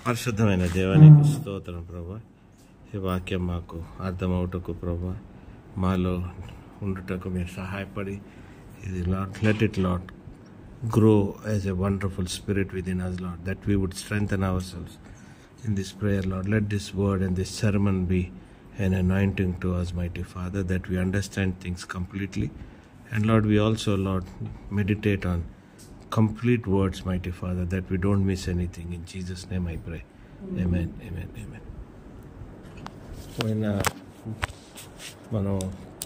పరిశుద్ధమైన దేవానికి స్తోత్రం ప్రభా. ఈ వాక్యం మాకు అర్థమవుటకు ప్రభా, మాలో ఉండుటకు మీరు సహాయపడి, ఇది lord, let it lord grow as a wonderful spirit within us, Lord, that we would strengthen ourselves in this prayer, Lord. Let this word and this sermon be an anointing to us, mighty Father, that we understand things completely. And Lord, we also, Lord, meditate on complete words, mighty Father, that we don't miss anything. In Jesus' name I pray. Amen, amen, amen.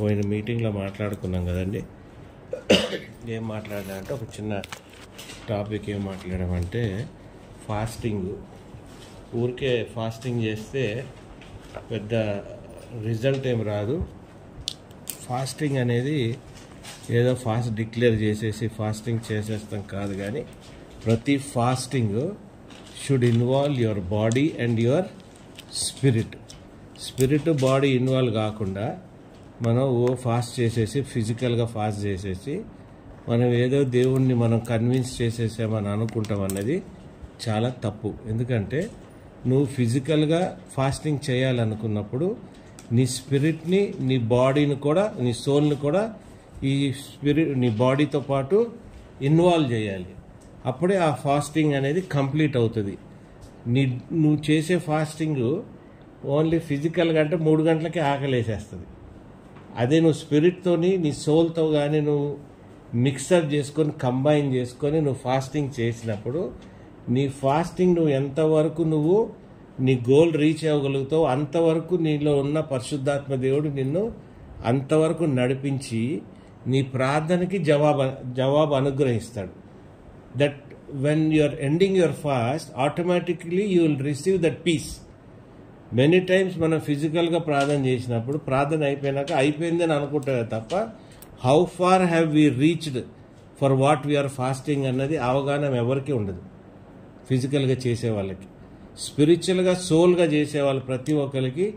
పోయిన మీటింగ్లో మాట్లాడుకున్నాం కదండి. ఏం మాట్లాడామంటే, ఒక చిన్న topic ఏం మాట్లాడామంటే, fasting. ఊరికే fasting చేస్తే పెద్ద రిజల్ట్ ఏం రాదు. ఫాస్టింగ్ అనేది ఏదో ఫాస్ట్ డిక్లేర్ చేసేసి ఫాస్టింగ్ చేసేస్తాం కాదు, కానీ ప్రతి fasting should involve your body and your spirit body involve కాకుండా మనం ఫాస్ట్ చేసేసి, ఫిజికల్గా ఫాస్ట్ చేసేసి, మనం ఏదో దేవుణ్ణి మనం కన్విన్స్ చేసేసామని అనుకుంటాం అన్నది చాలా తప్పు. ఎందుకంటే నువ్వు ఫిజికల్గా ఫాస్టింగ్ చేయాలనుకున్నప్పుడు నీ స్పిరిట్ని, నీ బాడీని కూడా, నీ సోల్ని కూడా ఈ స్పిరిట్ నీ బాడీతో పాటు ఇన్వాల్వ్ చేయాలి. అప్పుడే ఆ ఫాస్టింగ్ అనేది కంప్లీట్ అవుతుంది. నువ్వు చేసే ఫాస్టింగ్ ఓన్లీ ఫిజికల్గా అంటే 3 గంటలకే ఆకలేసేస్తుంది. అదే నువ్వు స్పిరిట్తోని, నీ సోల్తో కానీ నువ్వు మిక్సప్ చేసుకొని, కంబైన్ చేసుకొని నువ్వు ఫాస్టింగ్ చేసినప్పుడు, నీ ఫాస్టింగ్ నువ్వు ఎంతవరకు నువ్వు నీ గోల్ రీచ్ అవ్వగలుగుతావు అంతవరకు నీలో ఉన్న పరిశుద్ధాత్మ దేవుడు నిన్ను అంతవరకు నడిపించి నీ ప్రార్థనకి జవాబు అనుగ్రహిస్తాడు. That when you are ending your fast, automatically you will receive that peace. Many times మనం ఫిజికల్గా ప్రార్థన చేసినప్పుడు, ప్రార్థన అయిపోయినాక అయిపోయిందని అనుకుంటామే తప్ప, how far have we reached for what we are fasting అన్నది అవగాహన ఎవరికి ఉండదు. ఫిజికల్గా చేసే వాళ్ళకి, స్పిరిచువల్గా సోల్గా చేసే వాళ్ళు ప్రతి ఒక్కరికి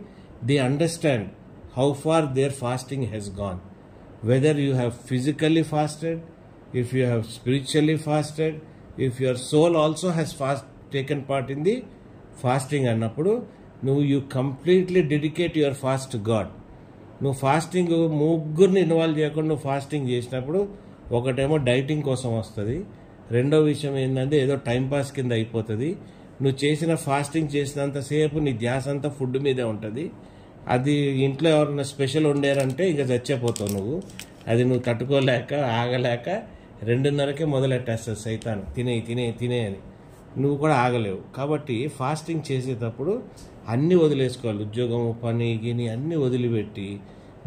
they understand how far their fasting has gone. Whether you have physically fasted, if you have spiritually fasted, if your soul also has taken part in the fasting అన్నప్పుడు నువ్వు you completely dedicate your fast to God. నువ్వు fasting ముగ్గురిని involve చేయకుండా నువ్వు fasting చేసినప్పుడు, ఒకటేమో dieting కోసం వస్తుంది, రెండో విషయం ఏంటంటే ఏదో టైంపాస్ కింద అయిపోతుంది. నువ్వు చేసిన ఫాస్టింగ్ చేసినంతసేపు నీ ధ్యాస అంతా ఫుడ్ మీదే ఉంటుంది. అది ఇంట్లో ఎవరైనా స్పెషల్ వండారంటే ఇంకా చచ్చిపోతావు నువ్వు. అది నువ్వు తట్టుకోలేక, ఆగలేక 2:30కే మొదలెట్టేస్తుంది సైతాను, తినే అని. నువ్వు కూడా ఆగలేవు. కాబట్టి ఫాస్టింగ్ చేసేటప్పుడు అన్నీ వదిలేసుకోవాలి. ఉద్యోగం, పని, గిని అన్నీ వదిలిపెట్టి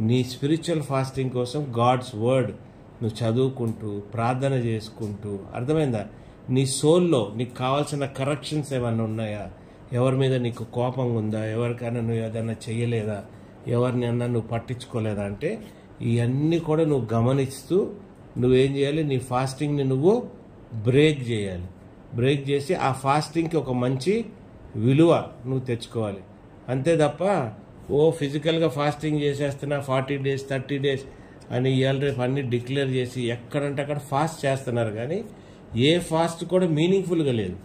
నీ స్పిరిచువల్ ఫాస్టింగ్ కోసం గాడ్స్ వర్డ్ నువ్వు చదువుకుంటూ, ప్రార్థన చేసుకుంటూ, అర్థమైందా? నీ సోల్లో నీకు కావాల్సిన కరెక్షన్స్ ఏమైనా ఉన్నాయా? ఎవరి మీద నీకు కోపం ఉందా? ఎవరికైనా నువ్వు ఏదైనా చేయలేదా? ఎవరిని అన్నా నువ్వు పట్టించుకోలేదా? అంటే ఇవన్నీ కూడా నువ్వు గమనిస్తూ నువ్వేం చేయాలి? నీ ఫాస్టింగ్ని నువ్వు బ్రేక్ చేయాలి. బ్రేక్ చేసి ఆ ఫాస్టింగ్కి ఒక మంచి విలువ నువ్వు తెచ్చుకోవాలి. అంతే తప్ప ఫిజికల్గా ఫాస్టింగ్ చేసేస్తున్నా 40 days 30 days అని ఇవాళ రేపు అన్నీ డిక్లేర్ చేసి ఎక్కడంటే అక్కడ ఫాస్ట్ చేస్తున్నారు, కానీ ఏ ఫాస్ట్ కూడా మీనింగ్ఫుల్గా లేదు.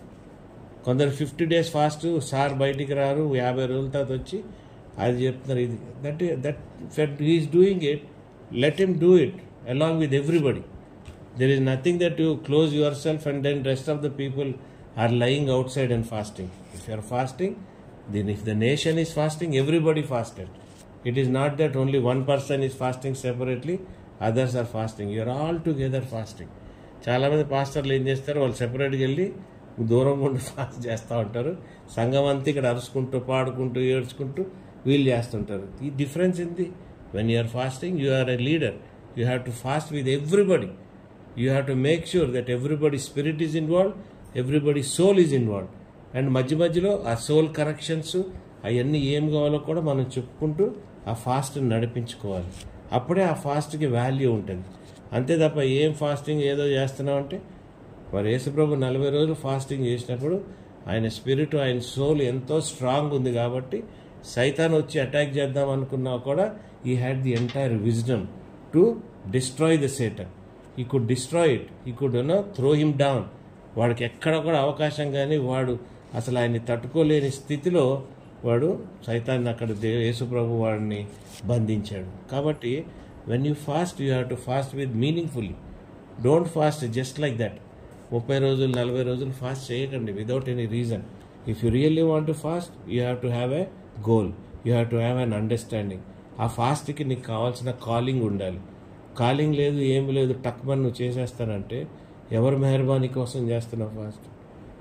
కొందరు 50 days ఫాస్ట్, సార్ బయటికి రారు, 50 రోజుల తర్వాత వచ్చి అది చెప్తున్నారు. ఇది that he is doing it, let him do it along with everybody. There is nothing that you close yourself and then rest of the people are lying outside and fasting. If you are fasting, then if the nation is fasting, everybody fasted. It is not that only one person is fasting separately, others are fasting. You are all together fasting. చాలామంది పాస్టర్లు ఏం చేస్తారు, వాళ్ళు సెపరేట్గా వెళ్ళి దూరంగా ఉండి fast చేస్తూ ఉంటారు. సంఘం అంతా ఇక్కడ అరుచుకుంటూ, పాడుకుంటూ, ఏడ్చుకుంటూ వీళ్ళు చేస్తుంటారు. ఈ డిఫరెన్స్ ఏంటి? When you are fasting, you are a leader. You have to fast with everybody. You have to make sure that everybody's spirit is involved, everybody's soul is involved. And మధ్యలో ఆ సోల్ కరెక్షన్స్ అవన్నీ ఏం కావాలో కూడా మనం చెప్పుకుంటూ ఆ ఫాస్ట్ని నడిపించుకోవాలి. అప్పుడే ఆ ఫాస్ట్కి వాల్యూ ఉంటుంది. అంతే తప్ప ఏం ఫాస్టింగ్ ఏదో చేస్తున్నామంటే, మరి యేసుప్రభు 40 రోజులు ఫాస్టింగ్ చేసినప్పుడు ఆయన స్పిరిట్, ఆయన సోల్ ఎంతో స్ట్రాంగ్ ఉంది కాబట్టి సైతాన్ వచ్చి అటాక్ చేద్దాం అనుకున్నా కూడా he had the entire wisdom to destroy the Satan. He could destroy it. He could throw him down. వాడికి ఎక్కడ కూడా అవకాశం కానీ వాడు అసలు ఆయన్ని తట్టుకోలేని స్థితిలో వాడు సైతాన్ని అక్కడ యేసుప్రభు వాడిని బంధించాడు. కాబట్టి when you fast you have to fast with meaningfully. Don't fast just like that. 30 రోజులు 40 రోజులు ఫాస్ట్ చేయకండి without any reason. If you really want to fast you have to have a goal, you have to have an understanding. ఆ ఫాస్ట్కి నీకు కావాల్సిన calling ఉండాలి. Calling లేదు, ఏమి లేదు, టక్మన్ నువ్వు చేసేస్తానంటే ఎవరి మెహర్బానీ కోసం చేస్తున్నావు ఫాస్ట్?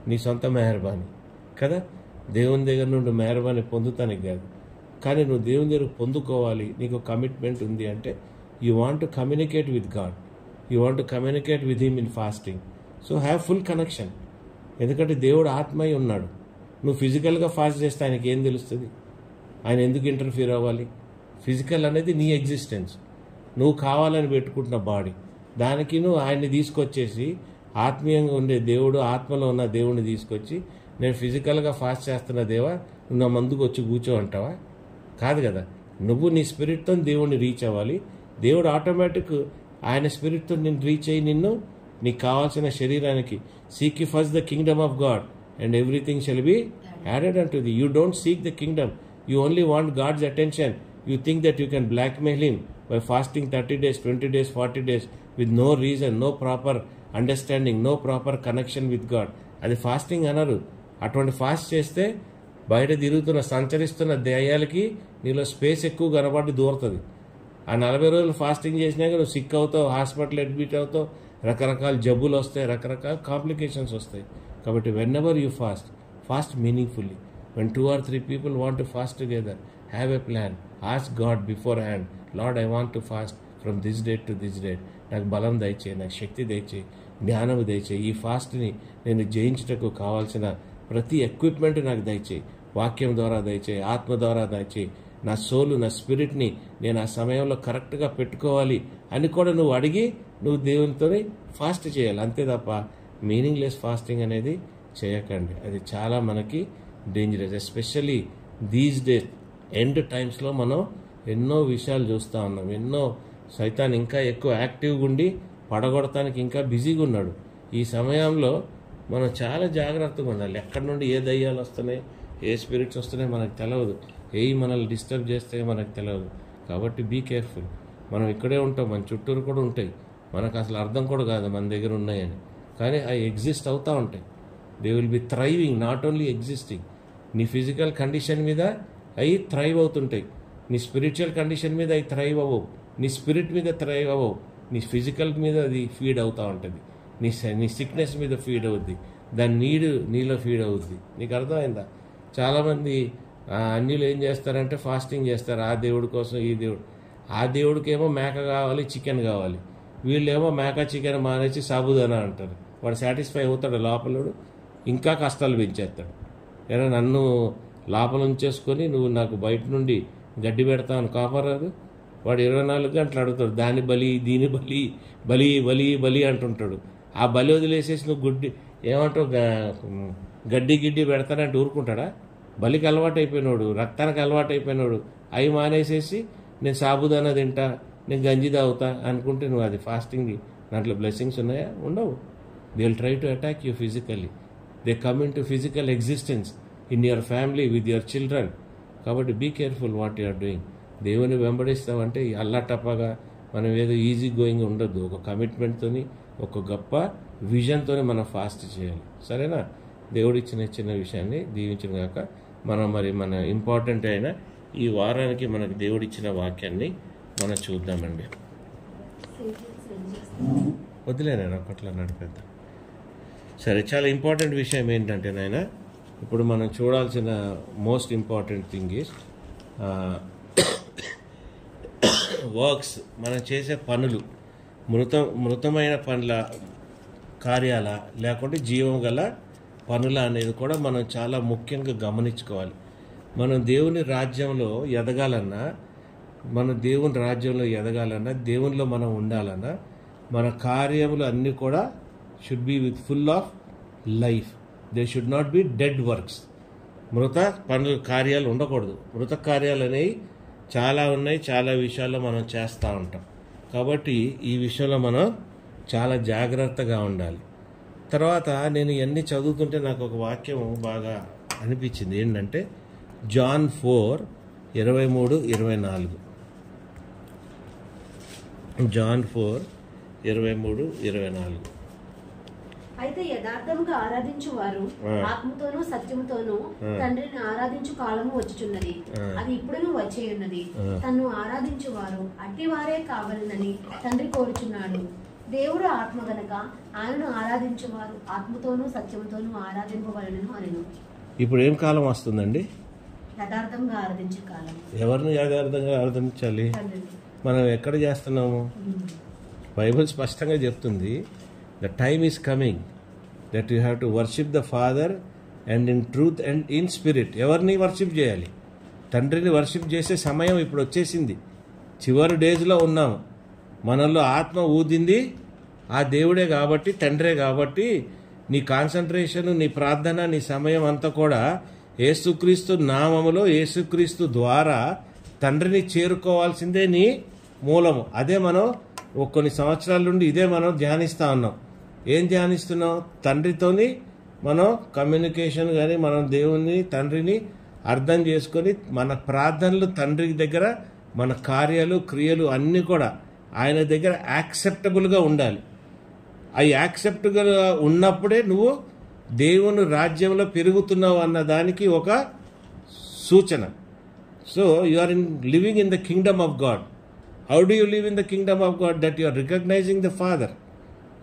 నీ సొంత మెహర్బానీ కదా. దేవుని దగ్గర నుండి మెహర్బానీ పొందుతానికి కాదు. కానీ నువ్వు దేవుని దగ్గర పొందుకోవాలి, నీకు కమిట్మెంట్ ఉంది అంటే you want to communicate with God, you want to communicate with him in fasting. So have full connection. ఎందుకంటే దేవుడు ఆత్మై ఉన్నాడు. నువ్వు ఫిజికల్గా ఫాస్ట్ చేస్తే ఆయనకి ఏం తెలుస్తుంది? ఆయన ఎందుకు ఇంటర్ఫియర్ అవ్వాలి? ఫిజికల్ అనేది నీ ఎగ్జిస్టెన్స్, నువ్వు కావాలని పెట్టుకుంటున్న బాడీ. దానికి నువ్వు ఆయన్ని తీసుకొచ్చేసి ఆత్మీయంగా ఉండే దేవుడు, ఆత్మలో ఉన్న దేవుడిని తీసుకొచ్చి నేను ఫిజికల్గా ఫాస్ట్ చేస్తున్న దేవా నువ్వు నా ముందుకు వచ్చి కూర్చో అంటావా? కాదు కదా. నువ్వు నీ స్పిరిట్తో దేవుడిని రీచ్ అవ్వాలి. దేవుడు ఆటోమేటిక్ ఆయన స్పిరిట్తో నిన్ను రీచ్ అయ్యి నిన్ను నీకు కావాల్సిన శరీరానికి seek you first the kingdom of God and everything shall be added అంటు ది. You don't seek the kingdom, you only want God's attention. You think that you can blackmail him by fasting 30 days, 20 days, 40 days with no reason, no proper understanding, no proper connection with God. అది fasting అనరు. అటువంటి fast చేస్తే బయట తిరుగుతున్న సంచరిస్తున్న దయ్యాలకి నీలో space ఎక్కువ కనబడి దూరుతుంది. ఆ 40 రోజులు ఫాస్టింగ్ చేసినాక నువ్వు సిక్ అవుతావు, హాస్పిటల్ అడ్మిట్ అవుతావు, రకరకాల జబ్బులు వస్తాయి, రకరకాల కాంప్లికేషన్స్ వస్తాయి. కాబట్టి when ever you fast meaningfully. When 2 or 3 people want to fast together, have a plan. Ask God beforehand, Lord, I want to fast from this date to this date. నాకు బలం దయచేయి, నాకు శక్తి దయచేయి, జ్ఞానము దయచేయి. ఈ ఫాస్ట్ని నేను జయించుటకు కావాల్సిన ప్రతి ఎక్విప్మెంట్ నాకు దయచేయి. వాక్యం ద్వారా దయచేయి, ఆత్మ ద్వారా దయచేయి. నా సోలు, నా స్పిరిట్ని నేను ఆ సమయంలో కరెక్ట్గా పెట్టుకోవాలి అని కూడా నువ్వు అడిగి నువ్వు దేవునితో ఫాస్ట్ చేయాలి. అంతే తప్ప మీనింగ్లెస్ ఫాస్టింగ్ అనేది చేయకండి. అది చాలా మనకి dangerous. Especially these days end టైమ్స్లో మనం ఎన్నో విషయాలు చూస్తూ ఉన్నాం. ఎన్నో సైతాన్ ఇంకా ఎక్కువ యాక్టివ్గా ఉండి పడగొడటానికి ఇంకా బిజీగా ఉన్నాడు. ఈ సమయంలో మనం చాలా జాగ్రత్తగా ఉండాలి. ఎక్కడి నుండి ఏ దయ్యాలు వస్తున్నాయి, ఏ స్పిరిట్స్ వస్తున్నాయి మనకు తెలియదు, ఏ మనల్ని డిస్టర్బ్ చేస్తే మనకు తెలియదు. కాబట్టి బీ కేర్ఫుల్. మనం ఇక్కడే ఉంటాం, మన చుట్టూరు కూడా ఉంటాయి, మనకు అసలు అర్థం కూడా కాదు మన దగ్గర ఉన్నాయని. కానీ అవి ఎగ్జిస్ట్ అవుతూ ఉంటాయి. They will be thriving, not only existing. నీ ఫిజికల్ కండిషన్ మీద అవి థ్రైవ్ అవుతుంటాయి, నీ స్పిరిచువల్ కండిషన్ మీద అవి థ్రైవ్ అవ్వవు, నీ స్పిరిట్ మీద థ్రైవ్ అవ్వవు, నీ ఫిజికల్ మీద అది ఫీడ్ అవుతూ ఉంటుంది, నీ సిక్నెస్ మీద ఫీడ్ అవుద్ది, దాని నీలో ఫీడ్ అవుద్ది. నీకు అర్థమైందా? చాలామంది అన్యులు ఏం చేస్తారంటే ఫాస్టింగ్ చేస్తారు ఆ దేవుడి కోసం, ఈ దేవుడు. ఆ దేవుడికేమో మేక కావాలి, చికెన్ కావాలి. వీళ్ళేమో మేక చికెన్ మానేసి సాబుదానా అంటారు. వాడు సాటిస్ఫై అవుతాడు లోపలుడు, ఇంకా కష్టాలు పెంచేస్తాడు. ఏరా నన్ను లోపల ఉంచేసుకొని నువ్వు నాకు బయట నుండి గడ్డి పెడతావని కాపరాదు. వాడు 24 గంటలు అడుగుతాడు, దాని బలి, దీని బలి, బలి బలి బలి అంటుంటాడు. ఆ బలి వదిలేసేసి నువ్వు ఏమంటావు గడ్డి గిడ్డి పెడతానంటే ఊరుకుంటాడా? బలికి అలవాటు అయిపోయినాడు, రక్తానికి అలవాటు అయిపోయినాడు. అవి మానేసేసి నేను సాబుదానా తింటా, నేను గంజి తాగుతా అనుకుంటే నువ్వు అది ఫాస్టింగ్ దాంట్లో బ్లెస్సింగ్స్ ఉన్నాయా? ఉండవు. They will try to attack you physically. They come in to physical existence in your family with your children. కాబట్టి be careful what you are doing. దేవుని వెంబడిస్తామంటే అల్లాటప్పగా మనం ఏదో ఈజీ గోయింగ్ ఉండొద్దు. ఒక కమిట్మెంట్తోని, ఒక గొప్ప విజన్తో మనం ఫాస్ట్ చేయాలి. సరేనా? దేవుడిచ్చిన చిన్న విషయాన్ని దీవించిన గాక. మన ఇంపార్టెంట్ అయిన ఈ వారానికి మనకు దేవుడిచ్చిన వాక్యాన్ని మనం చూద్దామండి. వదిలే నాయన ఒకట్లా నడిపేద్దాం. సరే, చాలా ఇంపార్టెంట్ విషయం ఏంటంటే నాయన, ఇప్పుడు మనం చూడాల్సిన most important thing is works. మనం చేసే పనులు మృతమైన పనుల కార్యాల లేకుంటే జీవం గల పనుల అనేది కూడా మనం చాలా ముఖ్యంగా గమనించుకోవాలి. మనం దేవుని రాజ్యంలో ఎదగాలన్నా, దేవునిలో మనం ఉండాలన్నా మన కార్యములు అన్నీ కూడా should be with full of life. They should not be dead works. మృత పనుల కార్యాలు ఉండకూడదు. మృత కార్యాలు అనేవి చాలా ఉన్నాయి, చాలా విషయాల్లో మనం చేస్తూ ఉంటాం. కాబట్టి ఈ విషయంలో మనం చాలా జాగ్రత్తగా ఉండాలి. తర్వాత నేను ఇవన్నీ చదువుతుంటే నాకు ఒక వాక్యం బాగా అనిపించింది. ఏంటంటే జాన్ 4:23-24. జాన్ 4:23-24. అయితే యథార్థముగా ఆరాధించువారు ఆత్మతోనూ సత్యముతోనూ తండ్రిని ఆరాధించు కాలము వచ్చుచున్నది, అది ఇప్పుడును వచ్చేయున్నది. తన్ను ఆరాధించువారు అట్టివారే కావాలని తండ్రి కోరుచున్నాడు. దేవుడు ఆత్మ గనక ఆయనను ఆరాధించువారు ఆత్మతోనూ సత్యముతోనూ ఆరాధింపవలెను అనెను. ఇప్పుడు ఏం కాలం వస్తుందండి? యథార్థంగా ఆరాధించే కాలం. ఎవరిని యథార్థంగా ఆరాధించాలి? మనం ఎక్కడ చేస్తున్నాము? బైబిల్ స్పష్టంగా చెప్తుంది, the time is coming that you have to worship the father and in truth and in spirit. ఎవరిని వర్షిప్ చేయాలి? తండ్రిని వర్షిప్ చేసే సమయం ఇప్పుడు వచ్చేసింది. చివరి డేస్లో ఉన్నాము. మనలో ఆత్మ ఊదింది ఆ దేవుడే కాబట్టి, తండ్రే కాబట్టి, నీ కాన్సన్ట్రేషన్, నీ ప్రార్థన, నీ సమయం అంతా కూడా యేసుక్రీస్తు నామములో, యేసుక్రీస్తు ద్వారా తండ్రిని చేరుకోవాల్సిందే నీ మూలము. అదే మనం కొన్ని సంవత్సరాల నుండి ఇదే మనం ధ్యానిస్తూ ఉన్నాం. ఏం ధ్యానిస్తున్నాం? తండ్రితోని మనం కమ్యూనికేషన్ కానీ, మనం దేవుని తండ్రిని అర్థం చేసుకొని మన ప్రార్థనలు తండ్రి దగ్గర, మన కార్యాలు క్రియలు అన్నీ కూడా ఆయన దగ్గర యాక్సెప్టబుల్గా ఉండాలి. అవి యాక్సెప్టబుల్గా ఉన్నప్పుడే నువ్వు దేవుని రాజ్యంలో పెరుగుతున్నావు అన్న దానికి ఒక సూచన. So you are living in the kingdom of God. How do you live in the kingdom of God? That you are recognising the father,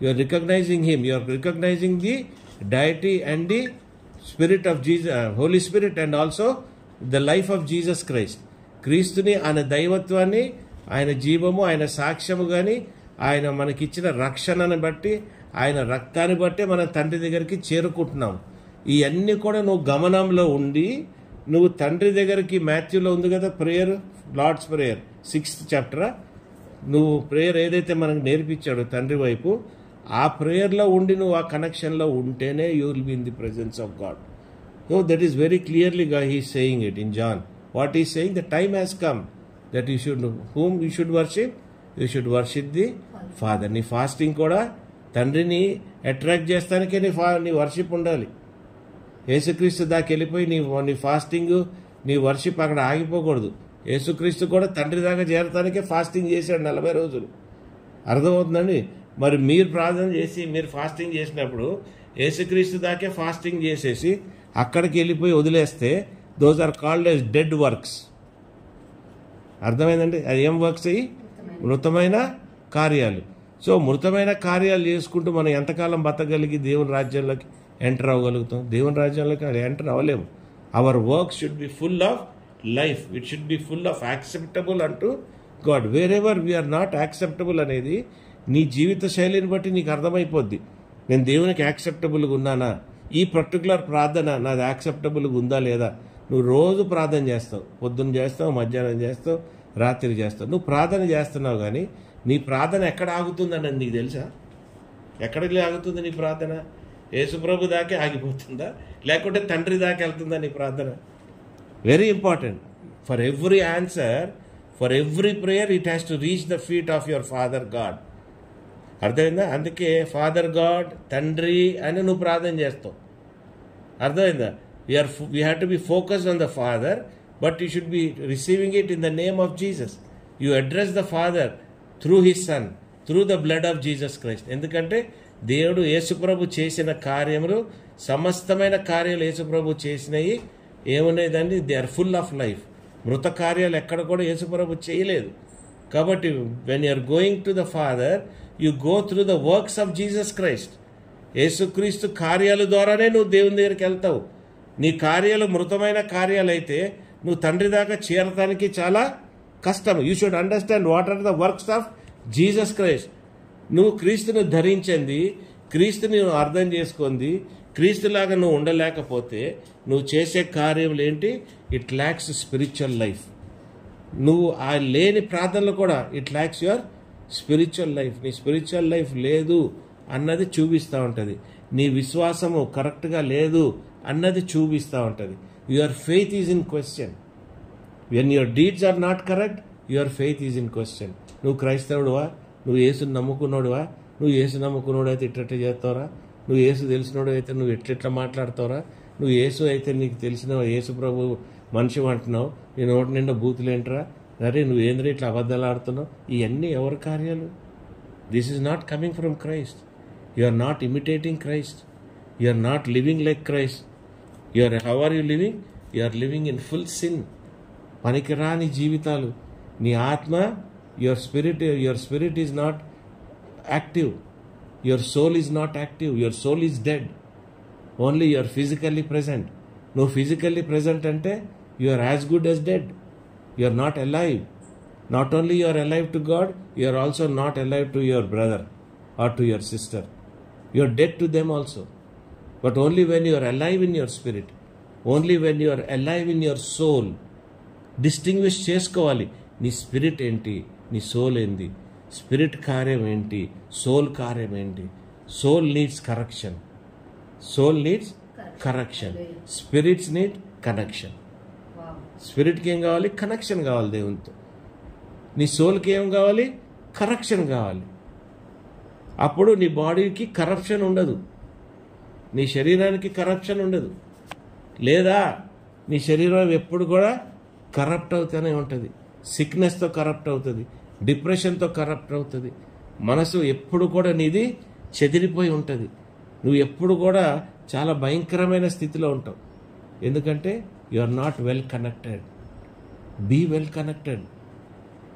you are recognising him, you are recognising the deity and the spirit of Jesus, holy spirit, and also the life of Jesus Christ. క్రీస్తుని, ఆయన దైవత్వాన్ని, ఆయన జీవము, ఆయన సాక్ష్యము కానీ, ఆయన మనకిచ్చిన రక్షణను బట్టి, ఆయన రక్తాన్ని బట్టి మనం తండ్రి దగ్గరికి చేరుకుంటున్నాం. ఇవన్నీ కూడా నువ్వు గమనంలో ఉండి, నువ్వు తండ్రి దగ్గరికి, మాథ్యూలో ఉంది కదా prayer, Lord's prayer 6th chapter, నువ్వు ప్రేయర్ ఏదైతే మనకు నేర్పించాడో తండ్రి వైపు, ఆ ప్రేయర్లో ఉండి నువ్వు ఆ కనెక్షన్లో ఉంటేనే you will be in the presence of God. So that is very clearly he is saying it in John. What is saying? The time has come that you should, whom you should worship? You should worship the father. నీ fasting కూడా తండ్రిని attract చేస్తానికే నీ worship ఉండాలి. యేసుక్రీస్తు దాకా వెళ్ళిపోయి నీ fasting, నీ వర్షిప్ అక్కడ ఆగిపోకూడదు. యేసుక్రీస్తు కూడా తండ్రి దాకా చేరటానికే ఫాస్టింగ్ చేశాడు 40 రోజులు. అర్థమవుతుందండి? మరి మీరు ప్రార్థన చేసి, మీరు ఫాస్టింగ్ చేసినప్పుడు యేసుక్రీస్తు దాకే ఫాస్టింగ్ చేసేసి అక్కడికి వెళ్ళిపోయి వదిలేస్తే those are called as dead works. అర్థమైందండి? అది ఏం వర్క్స్ అయ్యి? మృతమైన కార్యాలు. సో మృతమైన కార్యాలు చేసుకుంటూ మనం ఎంతకాలం బతకగలిగి దేవుని రాజ్యంలోకి ఎంటర్ అవ్వగలుగుతాం? దేవుని రాజ్యంలోకి ఎంటర్ అవ్వలేము. Our work should be full of life, it should be full of acceptable అంటూ God. Wherever we are not acceptable అనేది నీ జీవిత శైలిని బట్టి నీకు అర్థమైపోద్ది. నేను దేవునికి యాక్సెప్టబుల్గా ఉన్నానా? ఈ పర్టికులర్ ప్రార్థన నాది యాక్సెప్టబుల్గా ఉందా లేదా? నువ్వు రోజు ప్రార్థన చేస్తావు, పొద్దున్న చేస్తావు, మధ్యాహ్నం చేస్తావు, రాత్రి చేస్తావు. నువ్వు ప్రార్థన చేస్తున్నావు, కానీ నీ ప్రార్థన ఎక్కడ ఆగుతుందన్నది నీకు తెలుసా? ఎక్కడికి ఆగుతుంది నీ ప్రార్థన? యేసుప్రభు దాకే ఆగిపోతుందా, లేకుంటే తండ్రి దాకా వెళ్తుందా నీ ప్రార్థన? Very important. For every answer, for every prayer, it has to reach the feet of your father God. అర్థమైందా? అందుకే ఫాదర్ గాడ్, తండ్రి అని నువ్వు ప్రార్థన చేస్తావు. అర్థమైందా? We have to be focused on the Father, but you should be receiving it in the name of Jesus. You address the Father through his son, through the blood of Jesus Christ. ఎందుకంటే దేవుడు యేసుప్రభు చేసిన కార్యములు, సమస్తమైన కార్యాలు యేసుప్రభు చేసినవి ఏమున్నాయిదండి? They are full of life. మృత కార్యాలు ఎక్కడ కూడా యేసుప్రభు చేయలేదు. కాబట్టి when you are going to the father, you go through the works of Jesus Christ. యేసుక్రీస్తు కార్యాల ద్వారానే నువ్వు దేవుని దగ్గరికి వెళ్తావు. నీ కార్యాలు మృతమైన కార్యాలు అయితే నువ్వు తండ్రి దాకా చేరటానికి చాలా కష్టం. You should understand what are the works of Jesus Christ. నువ్వు క్రీస్తుని ధరించింది, క్రీస్తుని నువ్వు అర్థం చేసుకుంది, క్రీస్తులాగా నువ్వు ఉండలేకపోతే నువ్వు చేసే కార్యములు ఏంటి? It lakhs spiritual life. నువ్వు ఆ లేని ప్రార్థనలు కూడా it lakhs your spiritual life. నీ స్పిరిచువల్ లైఫ్ లేదు అన్నది చూపిస్తూ ఉంటుంది. నీ విశ్వాసము కరెక్ట్గా లేదు అన్నది చూపిస్తూ ఉంటుంది. Your faith is in question. When your deeds are not correct, your faith is in question. నువ్వు క్రైస్తవుడువా? నువ్వు యేసుని నమ్ముకున్నాడువా? నువ్వు యేసు నమ్ముకున్నాడు అయితే ఇట్ట చేస్తావురా? నువ్వు యేసు తెలిసినోడు అయితే నువ్వు ఎట్లెట్లా మాట్లాడతావురా? నువ్వు యేసు అయితే నీకు తెలిసిన యేసు ప్రభు మనిషి అంటున్నావు, నీ నోటి నిండా బూతులు ఏంటరా? అరే నువ్వు ఏంద్రా ఇట్లా అబద్ధాలు ఆడుతున్నావు? ఇవన్నీ ఎవరి కార్యాలు? This is not coming from Christ. You are not imitating Christ. You are not living like Christ. How are you living? You are living in full sin. పనికిరాని జీవితాలు. నీ ఆత్మ, your spirit is not active. Your soul is not active. Your soul is dead. Only you're physically present. నువ్వు physically present అంటే you are as good as dead. You are not alive. Not only you are alive to God, you are also not alive to your brother or to your sister. You are dead to them also. But only when you are alive in your spirit, only when you are alive in your soul. Distinguish చేసుకోవాలి. నీ spirit ఏంటి, నీ soul ఏంటి, spirit కార్యం ఏంటి, soul కార్యం ఏంటి. Soul needs correction. Soul needs correction. Spirits need connection. స్పిరిట్కి ఏం కావాలి? కనెక్షన్ కావాలి దేవునితో. నీ సోల్కి ఏం కావాలి? కరెక్షన్ కావాలి. అప్పుడు నీ బాడీకి కరప్షన్ ఉండదు, నీ శరీరానికి కరప్షన్ ఉండదు. లేదా నీ శరీరం ఎప్పుడు కూడా కరప్ట్ అవుతూనే ఉంటుంది. సిక్నెస్తో కరప్ట్ అవుతుంది, డిప్రెషన్తో కరప్ట్ అవుతుంది. మనసు ఎప్పుడు కూడా నీది చెదిరిపోయి ఉంటుంది. నువ్వు ఎప్పుడు కూడా చాలా భయంకరమైన స్థితిలో ఉంటావు. ఎందుకంటే you are not well connected. Be well connected.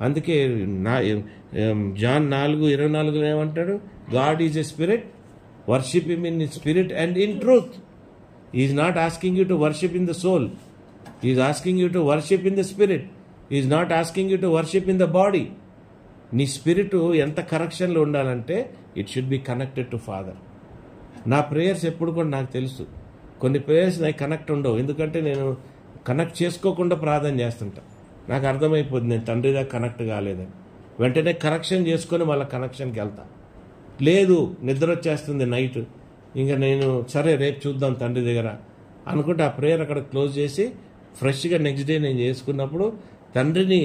అందుకే జాన్ 4:24 ఏమంటాడు? God is a spirit, worship him in spirit and in truth. He is not asking you to worship in the soul. He is asking you to worship in the spirit. He is not asking you to worship in the body. నీ spirit ఎంత కరెక్షన్లో ఉండాలంటే it should be connected to father. నా prayers ఎప్పుడు కూడా నాకు తెలుసు. కొన్ని prayers నాకు కనెక్ట్ ఉండవు, ఎందుకంటే నేను కనెక్ట్ చేసుకోకుండా ప్రార్థన చేస్తుంటా. నాకు అర్థమైపోతుంది నేను తండ్రి దాకా కనెక్ట్ కాలేదని. వెంటనే కరెక్షన్ చేసుకొని మళ్ళీ కనెక్షన్కి వెళ్తా. లేదు నిద్ర వచ్చేస్తుంది నైట్, ఇంకా నేను సరే రేపు చూద్దాం తండ్రి దగ్గర అనుకుంటే ఆ ప్రేయర్ అక్కడ క్లోజ్ చేసి ఫ్రెష్గా నెక్స్ట్ డే నేను చేసుకున్నప్పుడు తండ్రిని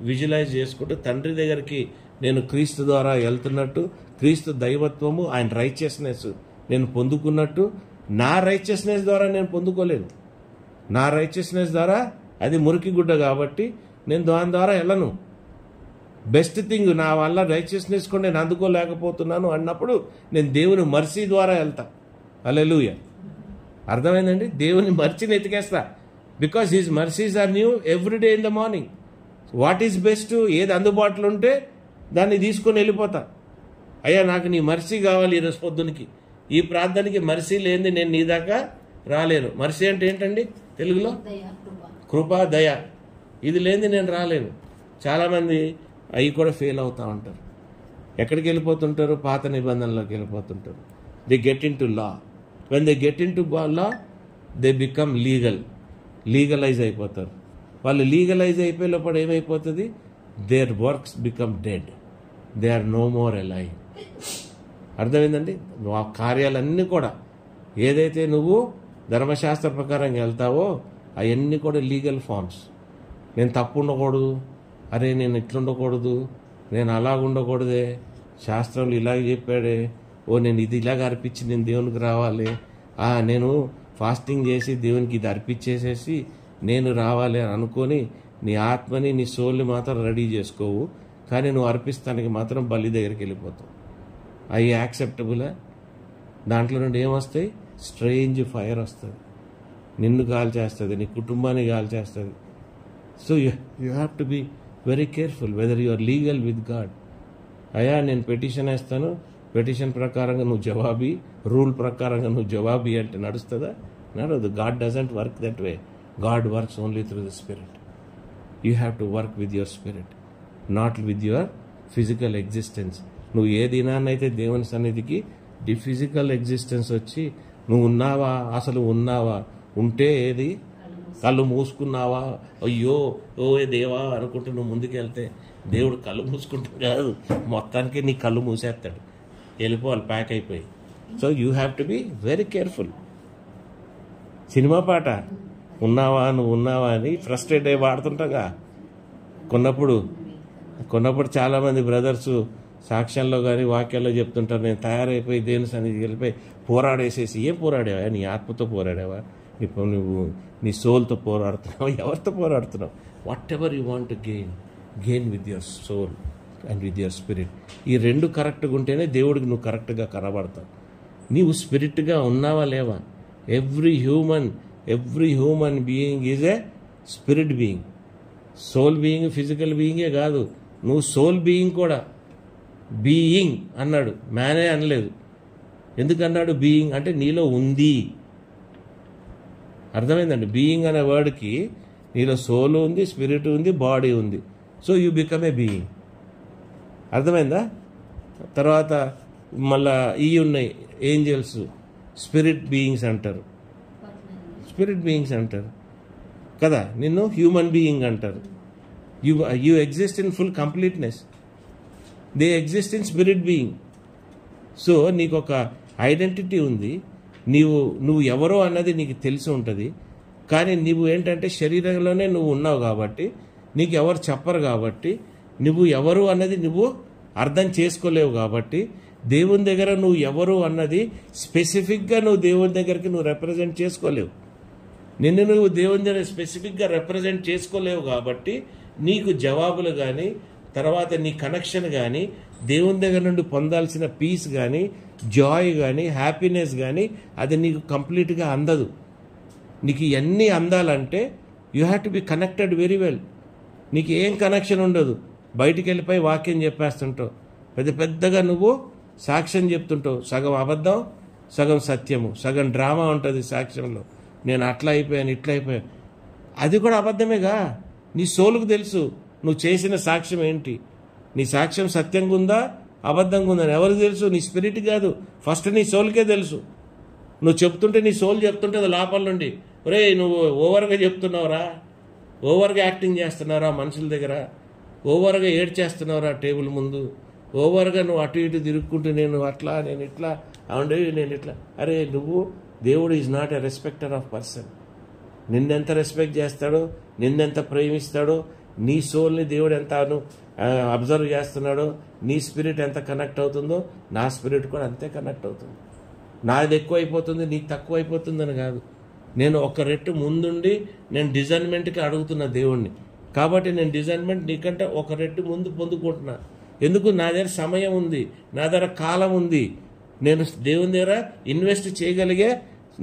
విజువలైజ్ చేసుకుంటూ తండ్రి దగ్గరికి నేను క్రీస్తు ద్వారా వెళ్తున్నట్టు, క్రీస్తు దైవత్వము ఆయన రైచియస్నెస్ నేను పొందుకున్నట్టు. నా రైచియస్నెస్ ద్వారా నేను పొందుకోలేను. నా రైచియస్నెస్ ద్వారా అది మురికి గుడ్డ కాబట్టి నేను దాని ద్వారా వెళ్ళను. బెస్ట్ థింగ్ నా వల్ల రైచియస్నెస్ కూడా నేను అందుకోలేకపోతున్నాను అన్నప్పుడు నేను దేవుని మర్సీ ద్వారా వెళ్తా. హల్లెలూయా. అర్థమైందండి? దేవుని మర్చిని ఎతికేస్తా. Because his mercies are new every day in the morning. What is best, ఏది అందుబాటులో ఉంటే దాన్ని తీసుకొని వెళ్ళిపోతా. అయ్యా నాకు నీ మర్సీ కావాలి ఈరోజు పొద్దునికి, ఈ ప్రార్థనకి మర్సీ లేనిది నేను నీ దాకా రాలేను. మర్సీ అంటే ఏంటండి తెలుగులో? కృప, దయ. ఇది లేనిది నేను రాలేను. చాలామంది అవి కూడా ఫెయిల్ అవుతూ ఉంటారు. ఎక్కడికి వెళ్ళిపోతుంటారు? పాత నిబంధనలోకి వెళ్ళిపోతుంటారు. They get into law. When they get into law they become legalize అయిపోతారు. వాళ్ళు లీగలైజ్ అయిపోయేటప్పుడు ఏమైపోతుంది? Their works become dead. They are no more alive. అర్థమైందండి? ఆ కార్యాలన్నీ కూడా ఏదైతే నువ్వు ధర్మశాస్త్ర ప్రకారంగా వెళ్తావో అవన్నీ కూడా లీగల్ ఫార్మ్స్. నేను తప్పు ఉండకూడదు, అరే నేను ఇట్లుండకూడదు, నేను అలాగ ఉండకూడదే, శాస్త్రంలో ఇలాగ చెప్పాడే, నేను ఇది ఇలాగ అర్పించి నేను దేవునికి రావాలి, నేను ఫాస్టింగ్ చేసి దేవునికి ఇది అర్పించేసేసి నేను రావాలి అని అనుకొని నీ ఆత్మని నీ సోల్ని మాత్రం రెడీ చేసుకోవు, కానీ నువ్వు అర్పిస్తానికి మాత్రం బలి దగ్గరికి వెళ్ళిపోతావు. అవి యాక్సెప్టబులా? దాంట్లో నుండి ఏమొస్తాయి? స్ట్రేంజ్ ఫైర్ వస్తుంది, నిన్ను కాల్చేస్తుంది, నీ కుటుంబాన్ని కాల్చేస్తుంది. So you have to be very careful whether you are legal with God. అయ్యా నేను పెటిషన్ వేస్తాను, పెటిషన్ ప్రకారంగా నువ్వు జవాబీ, రూల్ ప్రకారంగా నువ్వు జవాబీ అంటే నడుస్తుందా? నడవదు. God doesn't work that way. God works only through the spirit. You have to work with your spirit, not with your physical existence. నువ్వు ఏ దినాన్నైతే దేవుని సన్నిధికి ది ఫిజికల్ ఎగ్జిస్టెన్స్ వచ్చి నువ్వు ఉన్నావా, అసలు ఉన్నావా, ఉంటే ఏది కళ్ళు మూసుకున్నావా, అయ్యో ఓ దేవా అనుకుంటూ నువ్వు ముందుకెళ్తే దేవుడు కళ్ళు మూసుకుంటా కాదు, మొత్తానికి నీ కళ్ళు మూసేస్తాడు, వెళ్ళిపోవాలి ప్యాక్ అయిపోయి. So you have to be very careful. Cinema పాట ఉన్నావా నువ్వు ఉన్నావా అని ఫ్రస్ట్రేట్ అయ్యి వాడుతుంటాగా. కొన్నప్పుడు చాలామంది బ్రదర్స్ సాక్ష్యంలో కానీ వాక్యాల్లో చెప్తుంటారు, నేను తయారైపోయి దేవుని సన్నిధికి వెళ్ళిపోయి పోరాడేసేసి. ఏం పోరాడావా? నీ ఆత్మతో పోరాడావా? ఇప్పుడు నువ్వు నీ సోల్తో పోరాడుతున్నావు, ఎవరితో పోరాడుతున్నావు? Whatever you want to gain with your soul and with your spirit. ఈ రెండు కరెక్ట్గా ఉంటేనే దేవుడికి నువ్వు కరెక్ట్గా కనబడతావు. నీవు స్పిరిట్గా ఉన్నావా లేవా? Every human being is a spirit being. Soul being physical బీయింగే కాదు, నువ్వు సోల్ బీయింగ్ కూడా. బీయింగ్ అన్నాడు, మ్యానే అనలేదు. ఎందుకన్నాడు బీయింగ్ అంటే నీలో ఉంది. అర్థమైందండి? బీయింగ్ అనే వర్డ్కి నీలో సోల్ ఉంది, స్పిరిట్ ఉంది, బాడీ ఉంది. So you become A being. అర్థమైందా? తర్వాత మళ్ళా ఉన్నాయి ఏంజల్స్, స్పిరిట్ బీయింగ్స్ అంటారు, కదా. నిన్ను హ్యూమన్ బీయింగ్ అంటారు. You exist in full completeness, they exist in spirit being. So నీకు ఒక ఐడెంటిటీ ఉంది, నువ్వు ఎవరో అన్నది నీకు తెలిసి ఉంటుంది. కానీ నువ్వు ఏంటంటే శరీరంలోనే నువ్వు ఉన్నావు కాబట్టి, నీకు ఎవరు చెప్పరు కాబట్టి, నువ్వు ఎవరు అన్నది నువ్వు అర్థం చేసుకోలేవు కాబట్టి, దేవుని దగ్గర నువ్వు ఎవరు అన్నది స్పెసిఫిక్గా నువ్వు దేవుని దగ్గరికి నువ్వు రిప్రజెంట్ చేసుకోలేవు. నువ్వు దేవుని దగ్గర స్పెసిఫిక్గా రిప్రజెంట్ చేసుకోలేవు కాబట్టి నీకు జవాబులు కానీ, తర్వాత నీ కనెక్షన్ కానీ, దేవుని దగ్గర నుండి పొందాల్సిన పీస్ కానీ, జాయ్ కానీ, హ్యాపీనెస్ కానీ అది నీకు కంప్లీట్గా అందదు. నీకు ఇవన్నీ అందాలంటే you have to be connected very well. నీకు ఏం కనెక్షన్ ఉండదు. బయటికి వెళ్ళిపోయి వాక్యం చెప్పేస్తుంటావు, పెద్దగా నువ్వు సాక్ష్యం చెప్తుంటావు. సగం అబద్ధం, సగం సత్యము, సగం డ్రామా ఉంటుంది సాక్ష్యంలో. నేను అట్లా అయిపోయాను, ఇట్లా అయిపోయాను. అది కూడా అబద్ధమేగా. నీ సోలుకు తెలుసు నువ్వు చేసిన సాక్ష్యం ఏంటి. నీ సాక్ష్యం సత్యంగా ఉందా, అబద్ధంగా ఉందని ఎవరికి తెలుసు? నీ స్పిరిట్ కాదు, ఫస్ట్ నీ సోల్కే తెలుసు. నువ్వు చెప్తుంటే నీ సోల్ చెప్తుంటే లోపల నుండి, ఒరే నువ్వు ఓవర్గా చెప్తున్నావురా, ఓవర్గా యాక్టింగ్ చేస్తున్నావురా మనుషుల దగ్గర, ఓవర్గా ఏడ్చేస్తున్నావురా టేబుల్ ముందు, ఓవర్గా నువ్వు అటు ఇటు తిరుక్కుంటూ నేను అట్లా, నేను ఇట్లా, అవును నేను ఇట్లా. అరే నువ్వు, దేవుడు is not a respecter of person. నిన్నెంత రెస్పెక్ట్ చేస్తాడో, నిన్నెంత ప్రేమిస్తాడో, నీ సోల్ని దేవుడు ఎంత అబ్జర్వ్ చేస్తున్నాడో, నీ స్పిరిట్ ఎంత కనెక్ట్ అవుతుందో నా స్పిరిట్ కూడా అంతే కనెక్ట్ అవుతుంది. నాది ఎక్కువ అయిపోతుంది, నీకు తక్కువ అయిపోతుందని కాదు. నేను ఒక రెట్టు ముందుండి నేను డిజైన్మెంట్కి అడుగుతున్నా దేవుణ్ణి. కాబట్టి నేను డిజైన్మెంట్ నీకంటే ఒక రెట్టు ముందు పొందుకుంటున్నా. ఎందుకు? నా దగ్గర సమయం ఉంది, నా దగ్గర కాలం ఉంది, నేను దేవుని దగ్గర ఇన్వెస్ట్ చేయగలిగే